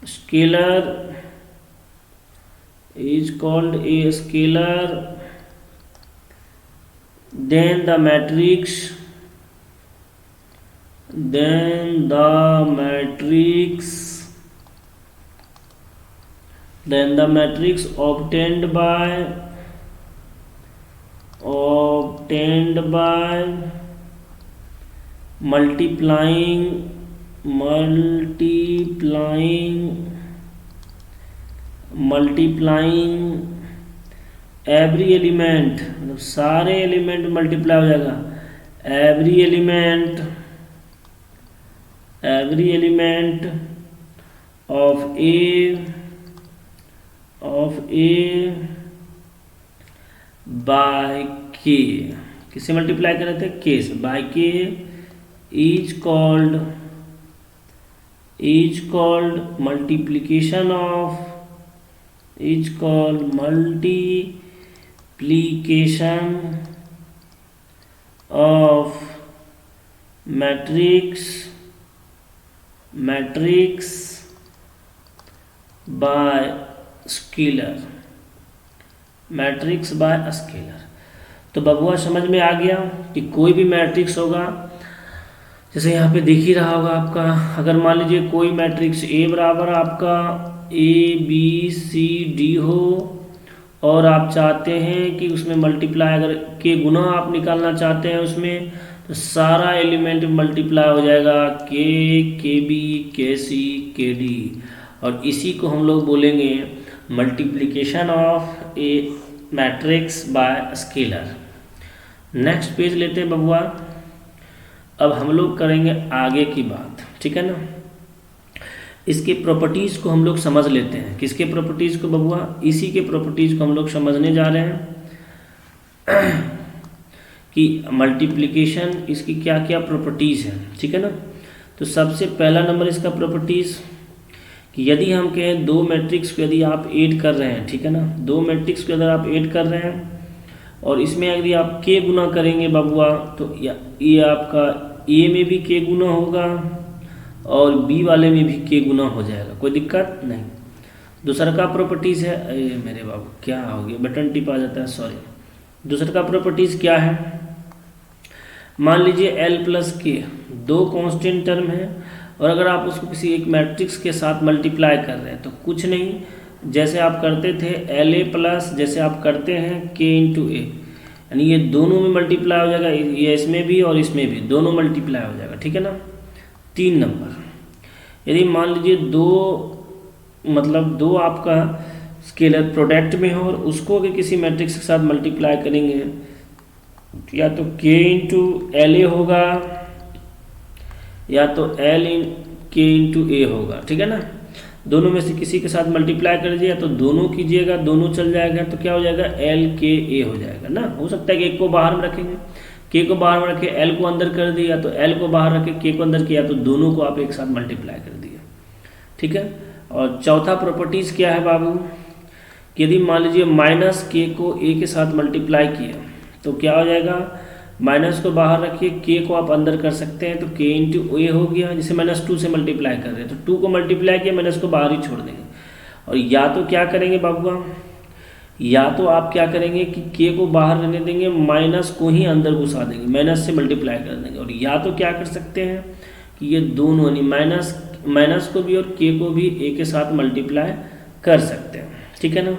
scalar, is called a scalar, then the matrix obtained by multiplying every element, मतलब सारे element multiply हो जाएगा, every element of A by K, किससे multiply कर रहे थे, K से, by K is called multiplication of matrix by scalar, matrix bye scalar. तो बबुआ समझ में आ गया कि कोई भी मैट्रिक्स होगा, जैसे यहाँ पे दिख ही रहा होगा आपका, अगर मान लीजिए कोई मैट्रिक्स A बराबर आपका ABCD हो और आप चाहते हैं कि उसमें मल्टीप्लाई, अगर K गुना आप निकालना चाहते हैं उसमें, तो सारा एलिमेंट मल्टीप्लाई हो जाएगा, K, KB, KC, KD, और इसी को हम लोग बोलेंगे multiplication of A matrix bye scalar. Next page लेते हैं बबुआ। अब हम लोग करेंगे आगे की बात, ठीक है ना। इसके प्रॉपर्टीज़ को हम लोग समझ लेते हैं। किसके प्रॉपर्टीज़ को बबुआ? इसी के प्रॉपर्टीज़ को हम लोग समझने जा रहे हैं कि मल्टीप्लिकेशन इसकी क्या क्या प्रॉपर्टीज़ हैं, ठीक है ना। तो सबसे पहला नंबर इसका प्रॉपर्टीज़ कि यदि हम कहें दो मैट्रिक्स को यदि आप ऐड कर रहे हैं, ठीक है ना, दो मैट्रिक्स को अगर आप ऐड कर रहे हैं और इसमें यदि आप k गुना करेंगे बबुआ, तो ये आपका A में भी k गुना होगा और बी वाले में भी के गुना हो जाएगा, कोई दिक्कत नहीं। दूसरा का प्रॉपर्टीज़ है, अरे मेरे बाबू क्या हो गया, बटन टिप आ जाता है, सॉरी। दूसरा का प्रॉपर्टीज़ क्या है, मान लीजिए एल प्लस के दो कांस्टेंट टर्म है और अगर आप उसको किसी एक मैट्रिक्स के साथ मल्टीप्लाई कर रहे हैं तो कुछ नहीं, जैसे आप करते थे एल ए प्लस, जैसे आप करते हैं के इंटू ए, यानी ये दोनों में मल्टीप्लाई हो जाएगा, ये इसमें भी और इसमें भी दोनों मल्टीप्लाई हो जाएगा, ठीक है ना। 3 नंबर, यदि मान लीजिए दो आपका स्केलर प्रोडक्ट में हो और उसको अगर किसी मैट्रिक्स के साथ मल्टीप्लाई करेंगे या तो k इंटू एल ए होगा या तो एल इन के इंटू ए होगा, ठीक है ना। दोनों में से किसी के साथ मल्टीप्लाई कर दीजिए, या तो दोनों कीजिएगा, दोनों चल जाएगा तो क्या हो जाएगा, एल के ए हो जाएगा ना। हो सकता है कि एक को बाहर में रखेंगे, के को बाहर में रखे, एल को अंदर कर दिया, या तो एल को बाहर रखे, के को अंदर किया, तो दोनों को आप एक साथ मल्टीप्लाई कर दिया, ठीक है। और चौथा प्रॉपर्टीज़ क्या है बाबू, कि यदि मान लीजिए माइनस के को ए के साथ मल्टीप्लाई किया तो क्या हो जाएगा, माइनस को बाहर रखिए, के को आप अंदर कर सकते हैं तो के इंटू ए हो गया, जिसे -2 से मल्टीप्लाई कर रहे हैं तो 2 को मल्टीप्लाई किया, माइनस को बाहर ही छोड़ देंगे। और या तो क्या करेंगे बाबूआ, या तो आप क्या करेंगे कि के को बाहर रहने देंगे, माइनस को ही अंदर घुसा देंगे, माइनस से मल्टीप्लाई कर देंगे। और या तो क्या कर सकते हैं कि ये दोनों यानी माइनस को भी और के को भी ए के साथ मल्टीप्लाई कर सकते हैं, ठीक है ना।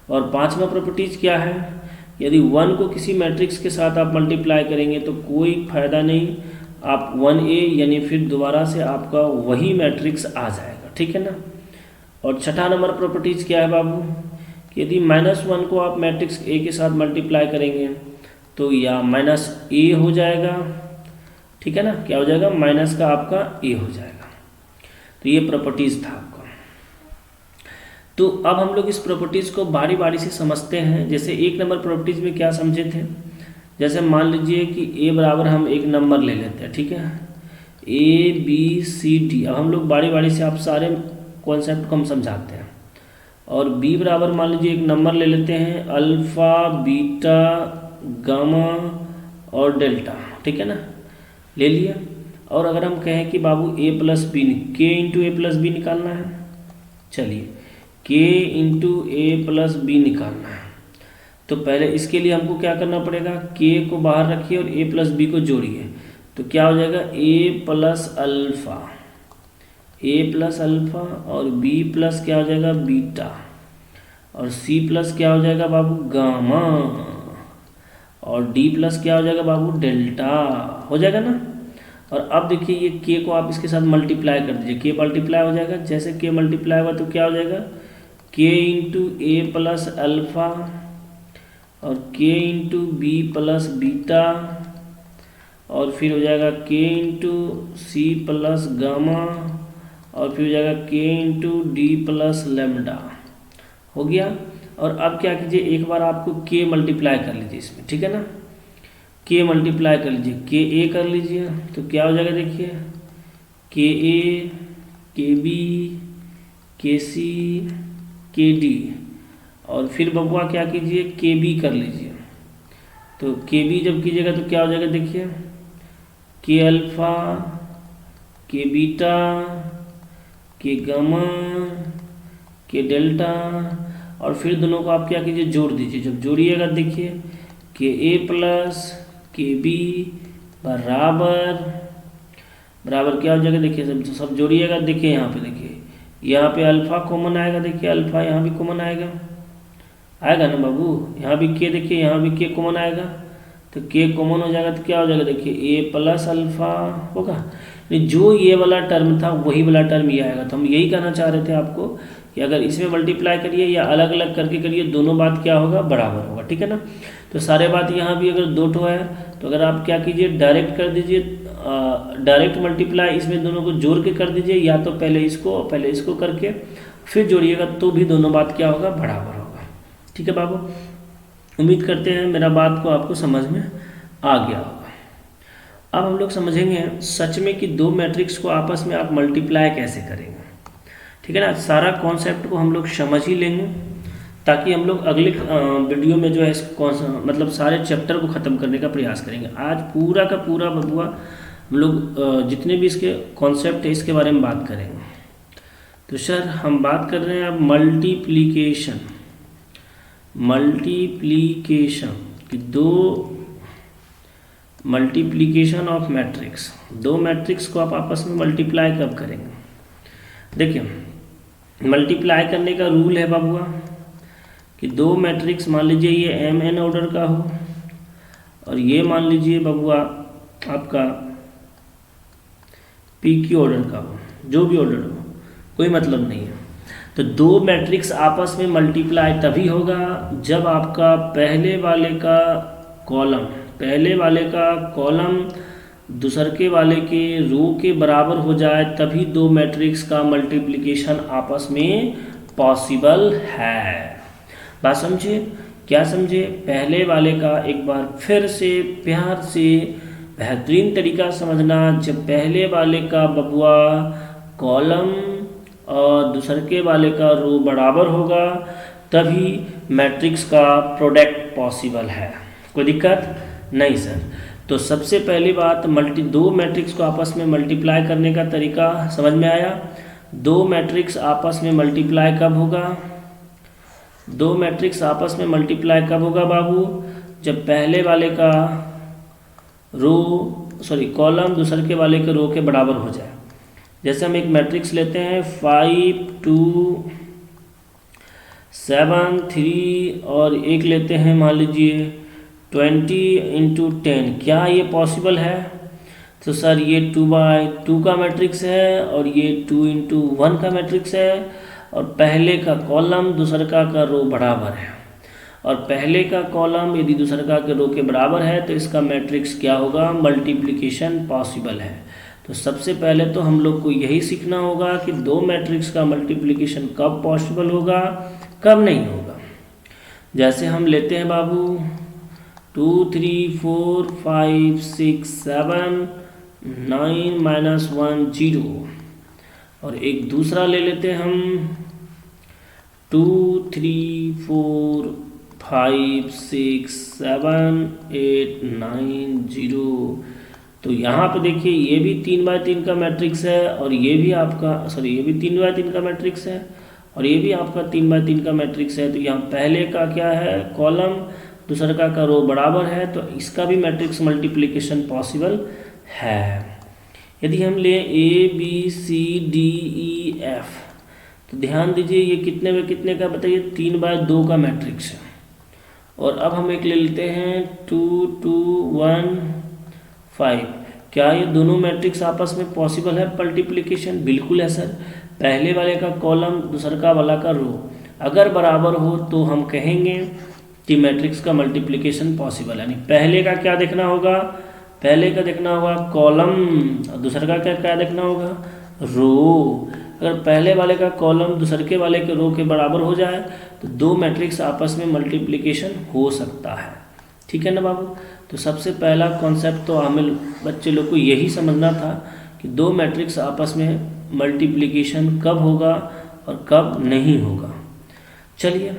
और पांचवा प्रॉपर्टीज क्या है, यदि 1 को किसी मैट्रिक्स के साथ आप मल्टीप्लाई करेंगे तो कोई फायदा नहीं, आप 1a यानी फिर दोबारा से आपका वही मैट्रिक्स आ जाएगा, ठीक है ना। और छठा नंबर प्रॉपर्टीज क्या है बाबू, कि यदि -1 को आप मैट्रिक्स a के साथ मल्टीप्लाई करेंगे तो या -a हो जाएगा, ठीक है ना, क्या हो जाएगा, माइनस का आपका a हो जाएगा। तो ये प्रॉपर्टीज था आपका। तो अब हम लोग इस प्रॉपर्टीज़ को बारी बारी से समझते हैं। जैसे 1 नंबर प्रॉपर्टीज़ में क्या समझे थे, जैसे मान लीजिए कि a बराबर हम एक नंबर ले लेते हैं, ठीक है, a b c d। अब हम लोग बारी बारी से आप सारे कॉन्सेप्ट को हम समझाते हैं। और b बराबर मान लीजिए एक नंबर ले लेते हैं, अल्फ़ा बीटा गामा और डेल्टा, ठीक है ना, ले लिया। और अगर हम कहें कि बाबू a प्लस बी, के इंटू ए प्लस बी निकालना है, चलिए k into A plus B निकालना है, तो पहले इसके लिए हमको क्या करना पड़ेगा, k को बाहर रखिए और a प्लस बी को जोड़िए, तो क्या हो जाएगा, a प्लस अल्फ़ा और b प्लस क्या हो जाएगा, बीटा, और c प्लस क्या हो जाएगा बाबू, गामा, और d प्लस क्या हो जाएगा बाबू, डेल्टा, हो जाएगा ना। और अब देखिए ये k को आप इसके साथ मल्टीप्लाई कर दीजिए, k मल्टीप्लाई हो जाएगा, जैसे k मल्टीप्लाई हुआ तो क्या हो जाएगा, k into A plus alpha और k into B plus beta, और फिर हो जाएगा k into C plus gamma, और फिर हो जाएगा k into D plus lambda, हो गया। और अब क्या कीजिए, एक बार आपको k मल्टीप्लाई कर लीजिए इसमें, ठीक है ना, k मल्टीप्लाई कर लीजिए, k a कर लीजिए, तो क्या हो जाएगा, देखिए k a, k b, k c, के डी, और फिर बबुआ क्या कीजिए, के बी कर लीजिए। तो के बी जब कीजिएगा तो क्या हो जाएगा, देखिए के अल्फ़ा, के बीटा, के गामा, के डेल्टा, और फिर दोनों को आप क्या कीजिए, जोड़ दीजिए। जब जोड़िएगा देखिए के ए प्लस के बी बराबर क्या हो जाएगा, देखिए सब जोड़िएगा, देखिए यहाँ पे, देखिए यहाँ पे अल्फ़ा कॉमन आएगा, देखिए अल्फ़ा यहाँ भी कॉमन आएगा ना बाबू, यहाँ भी के, देखिए यहाँ भी के कॉमन आएगा, तो के कॉमन हो जाएगा तो क्या हो जाएगा, देखिए ए प्लस अल्फ़ा होगा। जो ये वाला टर्म था वही वाला टर्म ये आएगा। तो हम यही कहना चाह रहे थे आपको कि अगर इसमें मल्टीप्लाई करिए या अलग अलग करके करिए, दोनों बात क्या होगा, बराबर होगा, ठीक है ना। तो सारे बात यहाँ भी अगर 2 ठो है तो अगर आप क्या कीजिए, डायरेक्ट कर दीजिए, डायरेक्ट मल्टीप्लाई इसमें दोनों को जोड़ के कर दीजिए, या तो पहले इसको करके फिर जोड़िएगा तो भी दोनों बात क्या होगा, बराबर होगा, ठीक है बाबू। उम्मीद करते हैं मेरा बात को आपको समझ में आ गया होगा। अब हम लोग समझेंगे सच में कि 2 मैट्रिक्स को आपस में आप मल्टीप्लाई कैसे करेंगे, ठीक है ना। सारा कॉन्सेप्ट को हम लोग समझ ही लेंगे ताकि हम लोग अगले वीडियो में जो है मतलब सारे चैप्टर को ख़त्म करने का प्रयास करेंगे। आज पूरा का पूरा बबुआ हम लोग जितने भी इसके कॉन्सेप्ट है इसके बारे में बात करेंगे। तो सर हम बात कर रहे हैं अब मल्टीप्लिकेशन कि दो मल्टीप्लिकेशन ऑफ मैट्रिक्स, दो मैट्रिक्स को आप आपस में मल्टीप्लाई कब करेंगे। देखिए मल्टीप्लाई करने का रूल है बाबुआ कि दो मैट्रिक्स मान लीजिए ये mn ऑर्डर का हो और ये मान लीजिए बाबुआ आपका pq ऑर्डर का हो, जो भी ऑर्डर हो कोई मतलब नहीं है। तो दो मैट्रिक्स आपस में मल्टीप्लाई तभी होगा जब आपका पहले वाले का कॉलम दूसरे वाले के रो के बराबर हो जाए, तभी दो मैट्रिक्स का मल्टीप्लिकेशन आपस में पॉसिबल है। बात समझे, क्या समझे? पहले वाले का एक बार फिर से प्यार से बेहतरीन तरीका समझना। जब पहले वाले का बबुआ कॉलम और दूसरे वाले का रो बराबर होगा तभी मैट्रिक्स का प्रोडक्ट पॉसिबल है। कोई दिक्कत नहीं सर। तो सबसे पहली बात दो मैट्रिक्स को आपस में मल्टीप्लाई करने का तरीका समझ में आया। दो मैट्रिक्स आपस में मल्टीप्लाई कब होगा? दो मैट्रिक्स आपस में मल्टीप्लाई कब होगा बाबू? जब पहले वाले का कॉलम दूसरे वाले के रो के बराबर हो जाए। जैसे हम एक मैट्रिक्स लेते हैं 5 2 7 3 और एक लेते हैं मान लीजिए 20 × 10। क्या ये पॉसिबल है? तो सर ये 2/2 का मैट्रिक्स है और ये 2 × 1 का मैट्रिक्स है और पहले का कॉलम दूसरे का रो बराबर है और पहले का कॉलम यदि दूसरे के रो के बराबर है तो इसका मैट्रिक्स क्या होगा? मल्टीप्लिकेशन पॉसिबल है। तो सबसे पहले तो हम लोग को यही सीखना होगा कि दो मैट्रिक्स का मल्टीप्लिकेशन कब पॉसिबल होगा, कब नहीं होगा। जैसे हम लेते हैं बाबू 2 3 4 5 6 7 9 -1 0 और एक दूसरा ले लेते हैं हम 2 3 4 5 6 7 8 9 0। तो यहाँ पे देखिए ये भी 3/3 का मैट्रिक्स है और ये भी आपका ये भी 3/3 का मैट्रिक्स है और ये भी आपका 3/3 का मैट्रिक्स है। तो यहाँ पहले का क्या है? कॉलम दूसरे का रो बराबर है तो इसका भी मैट्रिक्स मल्टीप्लिकेशन पॉसिबल है। यदि हम ले ABCDEF तो ध्यान दीजिए ये कितने में कितने का बताइए? 3/2 का मैट्रिक्स है। और अब हम एक ले लेते हैं 2 2 1 5। क्या ये दोनों मैट्रिक्स आपस में पॉसिबल है मल्टीप्लिकेशन? बिल्कुल है सर। पहले वाले का कॉलम दूसरा वाला का रो अगर बराबर हो तो हम कहेंगे कि मैट्रिक्स का मल्टीप्लिकेशन पॉसिबल है। यानी पहले का क्या देखना होगा? पहले का देखना होगा कॉलम और दूसरे का क्या देखना होगा? रो। अगर पहले वाले का कॉलम दूसरे वाले के रो के बराबर हो जाए तो दो मैट्रिक्स आपस में मल्टीप्लिकेशन हो सकता है। ठीक है ना बाबू? तो सबसे पहला कॉन्सेप्ट तो हमें बच्चे लोग को यही समझना था कि दो मैट्रिक्स आपस में मल्टीप्लिकेशन कब होगा और कब नहीं होगा। चलिए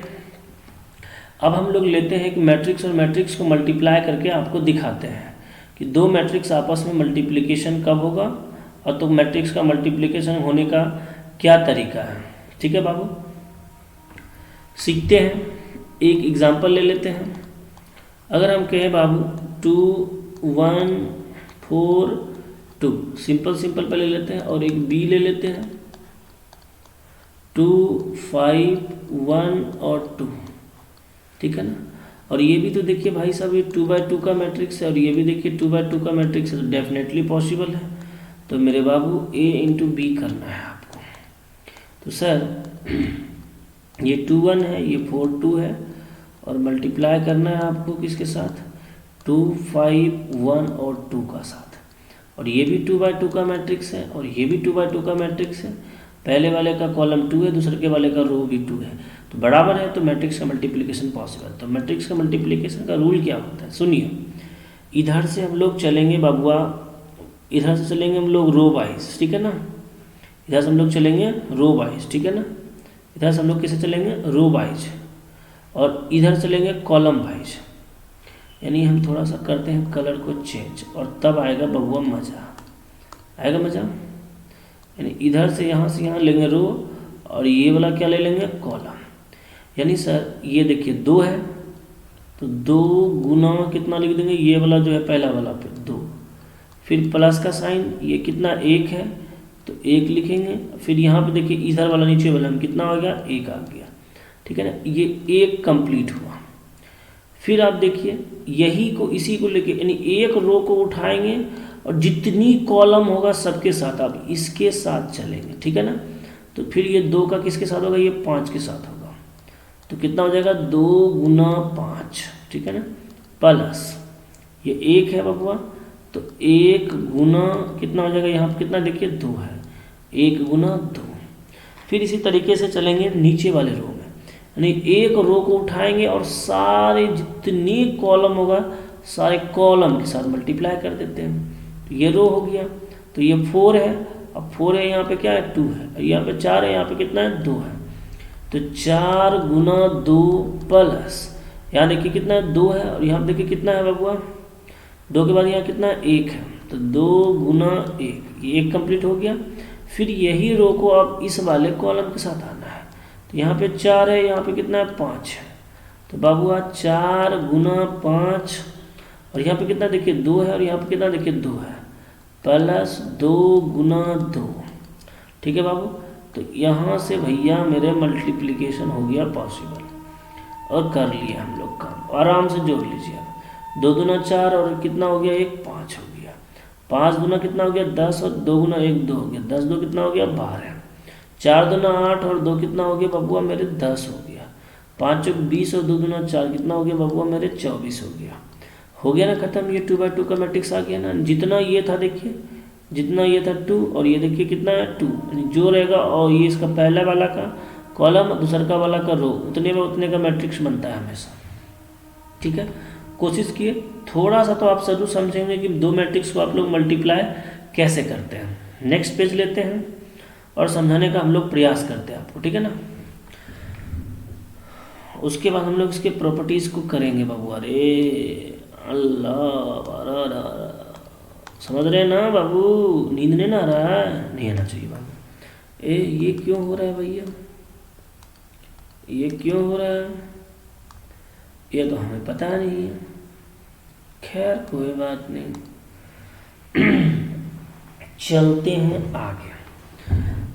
अब हम लोग लेते हैं कि मैट्रिक्स और मैट्रिक्स को मल्टीप्लाई करके आपको दिखाते हैं कि दो मैट्रिक्स आपस में मल्टीप्लिकेशन कब होगा और तो मैट्रिक्स का मल्टीप्लिकेशन होने का क्या तरीका है। ठीक है बाबू, सीखते हैं। एक एग्जांपल ले लेते हैं। अगर हम कहें बाबू 2 1 4 2, सिंपल पे ले लेते हैं और एक बी ले लेते हैं 2 5 1 और 2। ठीक है ना? और ये भी तो देखिए भाई साहब ये 2/2 का मैट्रिक्स है और ये भी देखिए 2/2 का मैट्रिक्स है, तो डेफिनेटली पॉसिबल है। तो मेरे बाबू A × B करना है आपको। तो सर ये 2 1 है, ये 4 2 है और मल्टीप्लाई करना है आपको किसके साथ? 2 5 1 और 2 का साथ। और ये भी 2/2 का मैट्रिक्स है और ये भी 2/2 का मैट्रिक्स है। पहले वाले का कॉलम 2 है, दूसरे के वाले का रो भी 2 है, तो बराबर है, तो मैट्रिक्स का मल्टीप्लिकेशन पॉसिबल। तो मैट्रिक्स का मल्टीप्लिकेशन का रूल क्या होता है सुनिए। इधर से हम लोग चलेंगे बाबुआ, इधर से चलेंगे हम लोग रो वाइज, ठीक है ना? इधर से हम लोग चलेंगे रो वाइज, ठीक है ना? इधर से हम लोग किसे चलेंगे? Row wise. और इधर चलेंगे कॉलम वाइज, यानी हम थोड़ा सा करते हैं कलर को चेंज और तब आएगा बबुआ मज़ा। आएगा मजा। यानी इधर से यहाँ लेंगे रो, और ये वाला क्या ले लेंगे, कॉलम। यानी सर ये देखिए 2 है, तो 2 गुना कितना लिख देंगे, ये वाला जो है पहला वाला पे 2, फिर प्लस का साइन, ये कितना 1 है तो 1 लिखेंगे। फिर यहाँ पे देखिए इधर वाला नीचे वाला में कितना आ गया, 1 आ गया, ठीक है ना। ये 1 कंप्लीट हुआ। फिर आप देखिए यही को इसी को लेके, यानी एक रो को उठाएंगे और जितनी कॉलम होगा सबके साथ आप इसके साथ चलेंगे, ठीक है ना। तो फिर ये 2 का किसके साथ होगा, ये 5 के साथ होगा, तो कितना हो जाएगा 2 गुना 5, ठीक है ना, प्लस ये 1 है बबुआ, तो 1 गुना कितना हो जाएगा, यहाँ पर कितना देखिए 2 है, 1 गुना 2। फिर इसी तरीके से चलेंगे नीचे वाले रो में, यानी एक रो को उठाएंगे और सारे जितनी कॉलम होगा सारे कॉलम के साथ मल्टीप्लाई कर देते हैं। तो ये रो हो गया, तो ये 4 है, अब 4 है, यहाँ पे क्या है 2 है, यहाँ पे 4 है, यहाँ पे कितना है 2 है, तो 4 गुना 2 प्लस यहाँ देखिए कितना है 2 है, और यहाँ देखिए कितना है बबुआ 2 के बाद यहाँ कितना है 1 है, तो 2 गुना 1, ये 1 कंप्लीट हो गया। फिर यही रो को अब इस वाले कॉलम के साथ आना है, तो यहाँ पे 4 है, यहाँ पे कितना है 5 है, तो बाबुआ 4 गुना 5, और यहाँ पे कितना देखिए 2 है, और यहाँ पे कितना देखिए 2 है, प्लस 2 गुना 2, ठीक है बाबू। तो यहाँ से भैया मेरे मल्टीप्लिकेशन हो गया पॉसिबल, और कर लिया हम लोग काम, आराम से जोड़ लीजिए आप। 2 गुना 4 और कितना हो गया 1, 5 हो गया, 5 गुना कितना हो गया 10, और 2 गुना 1 2 हो गया, 10 2 कितना हो गया 12, 4 दुना 8 और 2 कितना हो गया बबुआ मेरे 10 हो गया, 5 चौक 20 और 2 दुना 4 कितना हो गया बबुआ मेरे 24 हो गया ना खत्म। ये 2/2 का मैट्रिक्स आ गया ना। जितना ये था देखिए, जितना ये था 2, और ये देखिए कितना है 2, यानी जो रहेगा और ये इसका पहला वाला का कॉलम दूसरा का वाला का रो, उतने में उतने का मैट्रिक्स बनता है हमेशा, ठीक है। कोशिश किए, थोड़ा सा तो आप जरूर समझेंगे कि 2 मैट्रिक्स को आप लोग मल्टीप्लाई कैसे करते हैं। नेक्स्ट पेज लेते हैं और समझाने का हम लोग प्रयास करते हैं आपको, ठीक है ना। उसके बाद हम लोग इसके प्रॉपर्टीज को करेंगे बाबू। अरे अल्लाह, समझ रहे हैं ना बाबू, नींद नहीं ना आ रहा है, नहीं आना चाहिए बाबू। ये क्यों हो रहा है भैया, ये क्यों हो रहा है, ये तो हमें पता नहीं है, खैर कोई बात नहीं। चलते हैं आगे।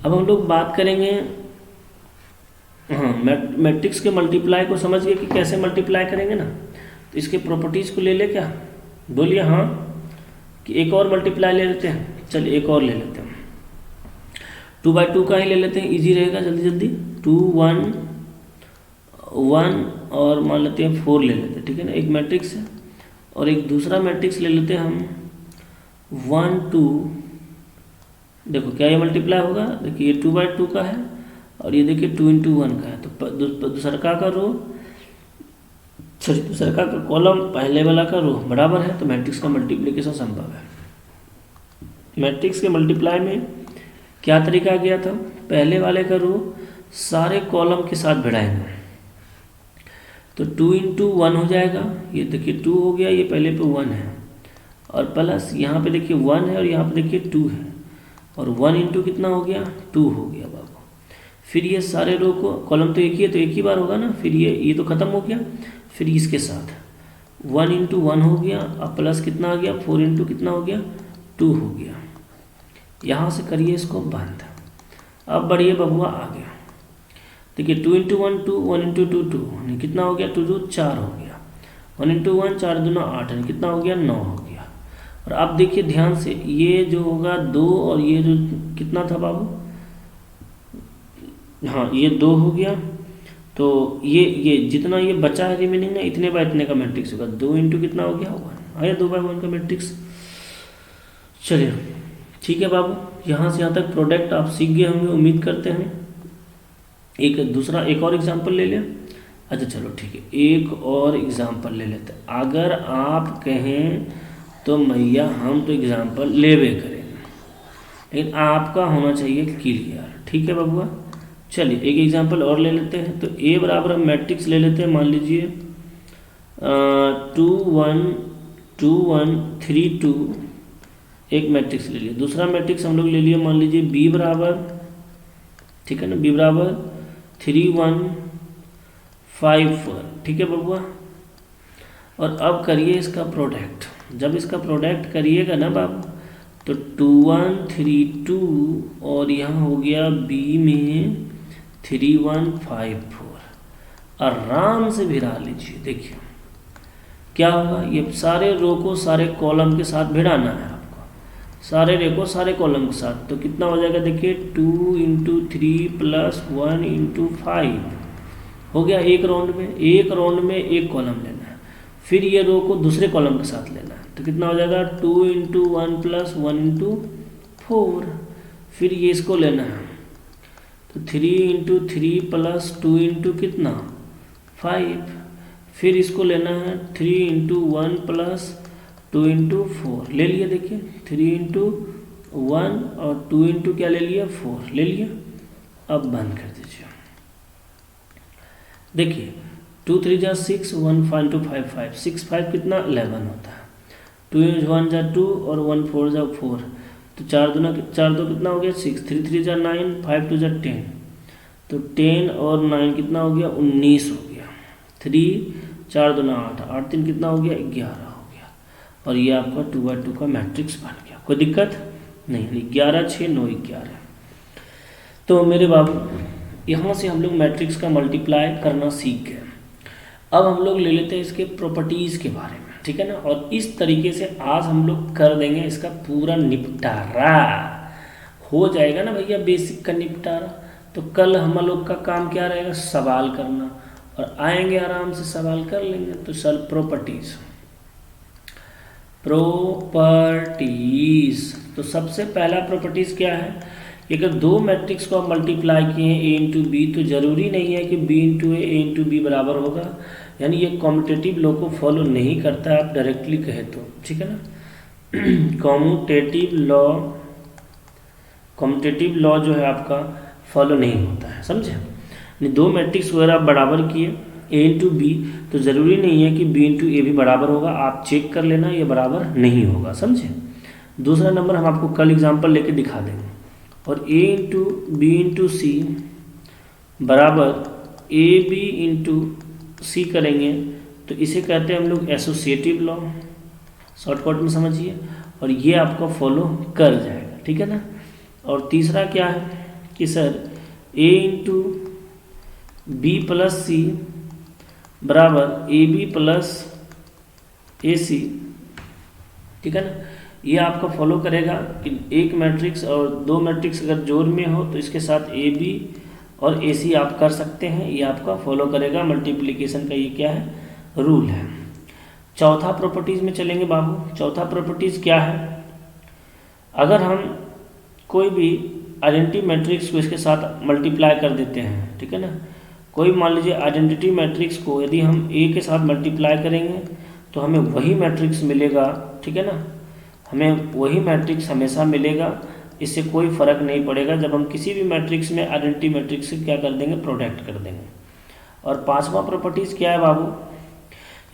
अब हम लोग बात करेंगे, हाँ, मैट्रिक्स के मल्टीप्लाई को समझ गए कि कैसे मल्टीप्लाई करेंगे ना। तो इसके प्रॉपर्टीज़ को ले ले, क्या बोलिए, हाँ कि एक और मल्टीप्लाई ले लेते हैं। चलिए एक और ले लेते हैं, 2/2 का ही ले लेते हैं, इजी रहेगा, जल्दी जल्दी। 2 1 1 और मान लेते हैं 4 ले लेते हैं, ठीक है ना। एक मैट्रिक्स है और एक दूसरा मैट्रिक्स ले लेते हैं हम 1 2। देखो क्या ये मल्टीप्लाई होगा, देखिए ये 2/2 का है और ये देखिए 2 × 1 का है, तो दूसरा का रो, सॉरी दूसरा का कॉलम पहले वाला का रो बराबर है, तो मैट्रिक्स का मल्टीप्लिकेशन संभव है। मैट्रिक्स के मल्टीप्लाई में क्या तरीका आ गया था, पहले वाले का रो सारे कॉलम के साथ भिड़ाएंगे, तो 2 × 1 हो जाएगा, ये देखिए 2 हो गया, ये पहले पे 1 है, और प्लस यहाँ पे देखिए 1 है और यहाँ पे देखिए 2 है, और 1 × कितना हो गया 2 हो गया बाबू। फिर ये सारे रो को, कॉलम तो एक ही है तो एक ही बार होगा ना, फिर ये तो खत्म हो गया, फिर इसके साथ 1 × 1 हो गया, अब प्लस कितना आ गया 4 × कितना हो गया 2 हो गया। यहाँ से करिए इसको बंद। अब बढ़िए बबुआ आ गया, देखिए 2 × 1 2, 1 × 2 2, कितना हो गया 2 2 4 हो गया, 1 × 1 4 2 8, कितना हो गया 9 हो गया। और अब देखिए ध्यान से, ये जो होगा 2 और ये जो कितना था बाबू, हाँ ये 2 हो गया, तो ये जितना ये बचा है रिमेनिंग ना, इतने बाय इतने का मैट्रिक्स होगा, 2 × कितना हो गया 1 आया, 2/1 का मैट्रिक्स। चलिए ठीक है बाबू, यहाँ से यहाँ तक प्रोडक्ट आप सीख गए होंगे उम्मीद करते हैं। एक और एग्जांपल ले लें। अच्छा चलो ठीक है, एक और एग्जांपल ले लेते हैं। अगर आप कहें तो मैया हम तो एग्जांपल लेवे करेंगे, लेकिन आपका होना चाहिए क्लियर, ठीक है बबुआ। चलिए एक एग्जांपल और ले लेते हैं। तो ए बराबर हम मैट्रिक्स ले लेते हैं, मान लीजिए 2 1 2 1 3 2 एक मैट्रिक्स ले लिया। दूसरा मैट्रिक्स हम लोग ले लिया, मान लीजिए बी बराबर, ठीक है ना, बी बराबर 3 1 5 4, ठीक है बबुआ। और अब करिए इसका प्रोडक्ट। जब इसका प्रोडक्ट करिएगा ना बाबू, तो 2 1 3 2 और यहाँ हो गया बी में 3 1 5 4। आराम से भिड़ा लीजिए, देखिए क्या होगा। ये सारे रो को सारे कॉलम के साथ भिड़ाना है आपको, सारे रे को सारे कॉलम के साथ। तो कितना हो जाएगा, देखिए 2 × 3 + 1 × 5 हो गया। एक राउंड में एक कॉलम लेना है, फिर ये रो को दूसरे कॉलम के साथ लेना है। तो कितना हो जाएगा 2 × 1 + 1 × 4। फिर ये इसको लेना है, तो 3 × 3 + 2 × कितना 5। फिर इसको लेना है 3 × 1 + 2 × 4 ले लिया। देखिए 3 × 1 और 2 × क्या ले लिया 4 ले लिया। अब बंद कर दीजिए। देखिए 2 3 जा 6 1 5 2 5 5 6 5 कितना 11 होता है। 2 × 1 जा 2 और 1 4 जा 4, तो 4 2 कितना हो गया 6। 3 3 जा 9 5 2 जा 10, तो 10 और 9 कितना हो गया 19 हो गया। 3 4 2 8 8 3 कितना हो गया 11 हो गया। और ये आपका 2x2 का मैट्रिक्स बन गया। कोई दिक्कत नहीं। 11 6 9 11। तो मेरे बाबू यहाँ से हम लोग मैट्रिक्स का मल्टीप्लाई करना सीख गए। अब हम लोग ले लेते हैं इसके प्रॉपर्टीज़ के बारे में, ठीक है ना। और इस तरीके से आज हम लोग कर देंगे इसका पूरा निपटारा। हो जाएगा ना भैया बेसिक का निपटारा। तो कल हम लोग का काम क्या रहेगा, सवाल करना, और आएंगे आराम से सवाल कर लेंगे। तो चल प्रॉपर्टीज़ तो सबसे पहला प्रॉपर्टीज़ क्या है, अगर दो मैट्रिक्स को आप मल्टीप्लाई किए हैं a × b, तो ज़रूरी नहीं है कि b × a × b बराबर होगा। यानी ये कॉम्यूटेटिव लॉ को फॉलो नहीं करता है, आप डायरेक्टली कहे तो, ठीक है ना। कॉम्यूटेटिव लॉ जो है आपका फॉलो नहीं होता है, समझे। यानी दो मैट्रिक्स वगैरह आप बराबर किए a × b, तो ज़रूरी नहीं है कि b × a भी बराबर होगा। आप चेक कर लेना ये बराबर नहीं होगा, समझे। दूसरा नंबर हम आपको कल एग्जाम्पल लेके दिखा देंगे। और a × b × c बराबर ab × c करेंगे, तो इसे कहते हैं हम लोग एसोसिएटिव लॉ, शॉर्टकट में समझिए। और ये आपका फॉलो कर जाएगा, ठीक है ना। और तीसरा क्या है कि सर a × b + c बराबर ab + ac, ठीक है ना। ये आपका फॉलो करेगा कि एक मैट्रिक्स और दो मैट्रिक्स अगर जोड़ में हो तो इसके साथ ए बी और ए सी आप कर सकते हैं। ये आपका फॉलो करेगा मल्टीप्लिकेशन का, ये क्या है रूल है। चौथा प्रॉपर्टीज़ में चलेंगे बाबू। चौथा प्रॉपर्टीज़ क्या है, अगर हम कोई भी आइडेंटिटी मैट्रिक्स को इसके साथ मल्टीप्लाई कर देते हैं, ठीक है ना। कोई मान लीजिए आइडेंटिटी मैट्रिक्स को यदि हम ए के साथ मल्टीप्लाई करेंगे तो हमें वही मैट्रिक्स मिलेगा, ठीक है ना। हमें वही मैट्रिक्स हमेशा मिलेगा, इससे कोई फ़र्क नहीं पड़ेगा। जब हम किसी भी मैट्रिक्स में आइडेंटिटी मैट्रिक्स से क्या कर देंगे प्रोडक्ट कर देंगे। और पांचवा प्रॉपर्टीज़ क्या है बाबू,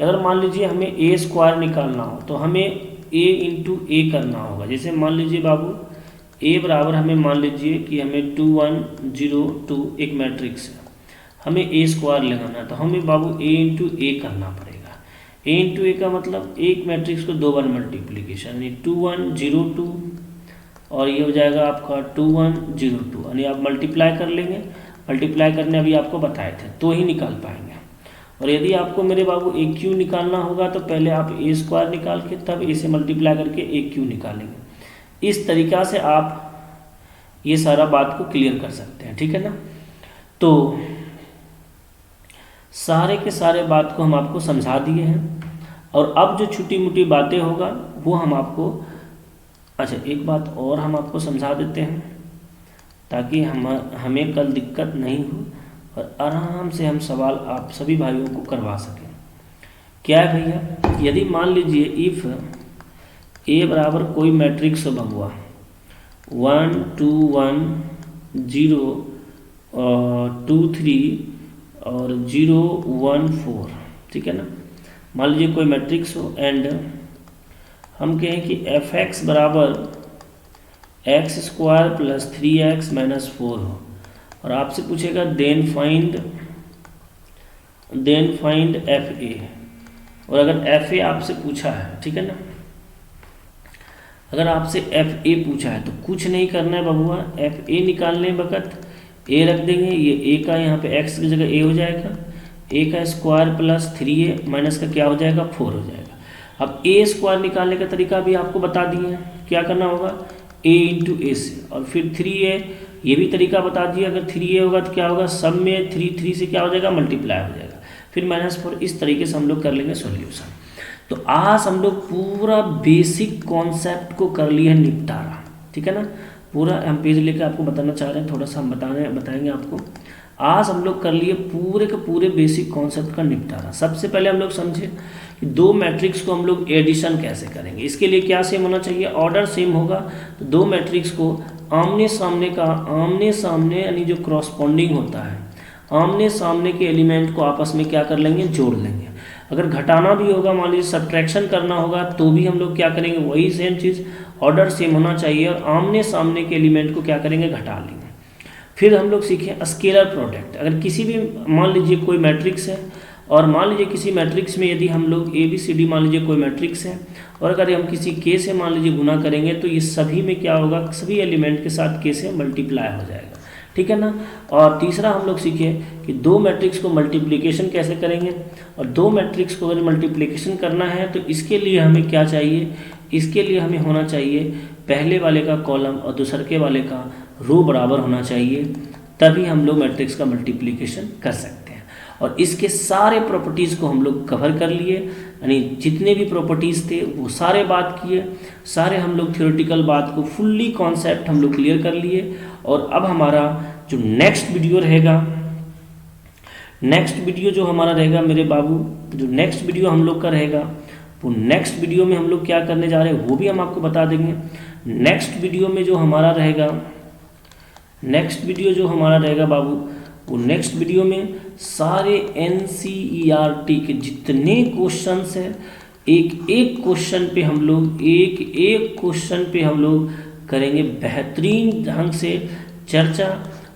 अगर मान लीजिए हमें a² निकालना हो तो हमें a × a करना होगा। जैसे मान लीजिए बाबू a बराबर हमें मान लीजिए कि हमें 2 1 0 2 एक मैट्रिक्स है, हमें a² लगाना है, तो हमें बाबू a × a करना पड़ेगा। a × a का मतलब एक मैट्रिक्स को दो बार मल्टीप्लिकेशन, यानी 2 1 0 2 और ये हो जाएगा आपका 2 1 0 2, यानी आप मल्टीप्लाई कर लेंगे। मल्टीप्लाई करने अभी आपको बताए थे तो ही निकाल पाएंगे। और यदि आपको मेरे बाबू AQ निकालना होगा तो पहले आप a² निकाल के तब a से मल्टीप्लाई करके AQ निकालेंगे। इस तरीक़ा से आप ये सारा बात को क्लियर कर सकते हैं, ठीक है ना। तो सारे के सारे बात को हम आपको समझा दिए हैं। और अब जो छोटी मोटी बातें होगा वो हम आपको, अच्छा एक बात और हम आपको समझा देते हैं ताकि हमें कल दिक्कत नहीं हो और आराम से हम सवाल आप सभी भाइयों को करवा सकें। क्या है भैया, यदि मान लीजिए इफ़ a बराबर कोई मैट्रिक्स हो बबुआ 1 2 1 0 2 3 और 0 1 4, ठीक है ना। मान लीजिए कोई मैट्रिक्स हो एंड हम कहें कि एफ एक्स बराबर x square plus 3x minus 4 हो, और आपसे पूछेगा देन फाइंड एफ ए। और अगर एफ ए आपसे पूछा है, ठीक है ना, अगर आपसे एफ ए पूछा है तो कुछ नहीं करना है बबुआ, एफ ए निकालने वक्त ए रख देंगे, ये ए का यहाँ पे एक्स की जगह ए हो जाएगा, ए का स्क्वायर प्लस 3a माइनस का क्या हो जाएगा 4 हो जाएगा। अब ए स्क्वायर निकालने का तरीका भी आपको बता दिए हैं, क्या करना होगा a इंटू ए से, और फिर 3a ये भी तरीका बता दिया, अगर 3a होगा तो क्या होगा सब में 3 से क्या हो जाएगा मल्टीप्लाई हो जाएगा, फिर -4। इस तरीके से हम लोग कर लेंगे सॉल्यूशन। तो आज हम लोग पूरा बेसिक कॉन्सेप्ट को कर लिए निपटारा, ठीक है ना। पूरा हम पेज लेकर आपको बताना चाह रहे हैं, थोड़ा सा हम बताएंगे आपको। आज हम लोग कर लिए पूरे के पूरे बेसिक कॉन्सेप्ट का निपटारा। सबसे पहले हम लोग समझे कि दो मैट्रिक्स को हम लोग एडिशन कैसे करेंगे। इसके लिए क्या सेम होना चाहिए, ऑर्डर सेम होगा। तो दो मैट्रिक्स को आमने सामने यानी जो क्रॉसपॉन्डिंग होता है, आमने सामने के एलिमेंट को आपस में क्या कर लेंगे, जोड़ लेंगे। अगर घटाना भी होगा, मान लीजिए सब्ट्रैक्शन करना होगा, तो भी हम लोग क्या करेंगे, वही सेम चीज़, ऑर्डर सेम होना चाहिए और आमने सामने के एलिमेंट को क्या करेंगे, घटा लेंगे। फिर हम लोग सीखें स्केलर प्रोडक्ट। अगर किसी भी मान लीजिए कोई मैट्रिक्स है, और मान लीजिए किसी मैट्रिक्स में यदि हम लोग ABCD मान लीजिए कोई मैट्रिक्स है, और अगर हम किसी K से मान लीजिए गुना करेंगे, तो ये सभी में क्या होगा, सभी एलिमेंट के साथ K से मल्टीप्लाई हो जाएगा, ठीक है ना। और तीसरा हम लोग सीखे कि दो मैट्रिक्स को मल्टीप्लिकेशन कैसे करेंगे, और दो मैट्रिक्स को अगर मल्टीप्लिकेशन करना है तो इसके लिए हमें क्या चाहिए, इसके लिए हमें होना चाहिए पहले वाले का कॉलम और दूसरे वाले का रो बराबर होना चाहिए, तभी हम लोग मैट्रिक्स का मल्टीप्लिकेशन कर सकते हैं। और इसके सारे प्रॉपर्टीज़ को हम लोग कवर कर लिए, यानी जितने भी प्रॉपर्टीज़ थे वो सारे बात किए, सारे हम लोग थ्योरेटिकल बात को फुल्ली कॉन्सेप्ट हम लोग क्लियर कर लिए। और अब हमारा जो नेक्स्ट वीडियो रहेगा, नेक्स्ट वीडियो जो हमारा रहेगा मेरे बाबू, जो नेक्स्ट वीडियो हम लोग का रहेगा, वो नेक्स्ट वीडियो में हम लोग क्या करने जा रहे हैं वो भी हम आपको बता देंगे। नेक्स्ट वीडियो में जो हमारा रहेगा, नेक्स्ट वीडियो जो हमारा रहेगा बाबू, वो नेक्स्ट वीडियो में सारे NCERT के जितने क्वेश्चंस हैं, एक एक क्वेश्चन पे हम लोग करेंगे बेहतरीन ढंग से चर्चा,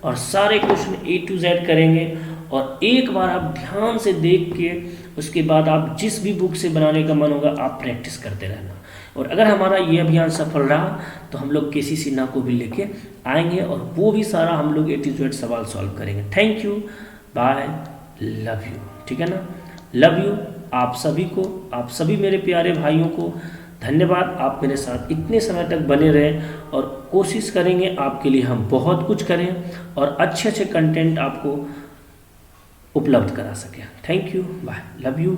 और सारे क्वेश्चन A to Z करेंगे। और एक बार आप ध्यान से देख के उसके बाद आप जिस भी बुक से बनाने का मन होगा आप प्रैक्टिस करते रहना। और अगर हमारा ये अभियान सफल रहा तो हम लोग KC सिन्हा को भी लेके आएंगे, और वो भी सारा हम लोग A to Z सवाल सॉल्व करेंगे। Thank you, bye, love you, ठीक है ना, लव यू आप सभी को, आप सभी मेरे प्यारे भाइयों को धन्यवाद। आप मेरे साथ इतने समय तक बने रहें, और कोशिश करेंगे आपके लिए हम बहुत कुछ करें और अच्छे कंटेंट आपको उपलब्ध करा सकें। Thank you, bye, love you.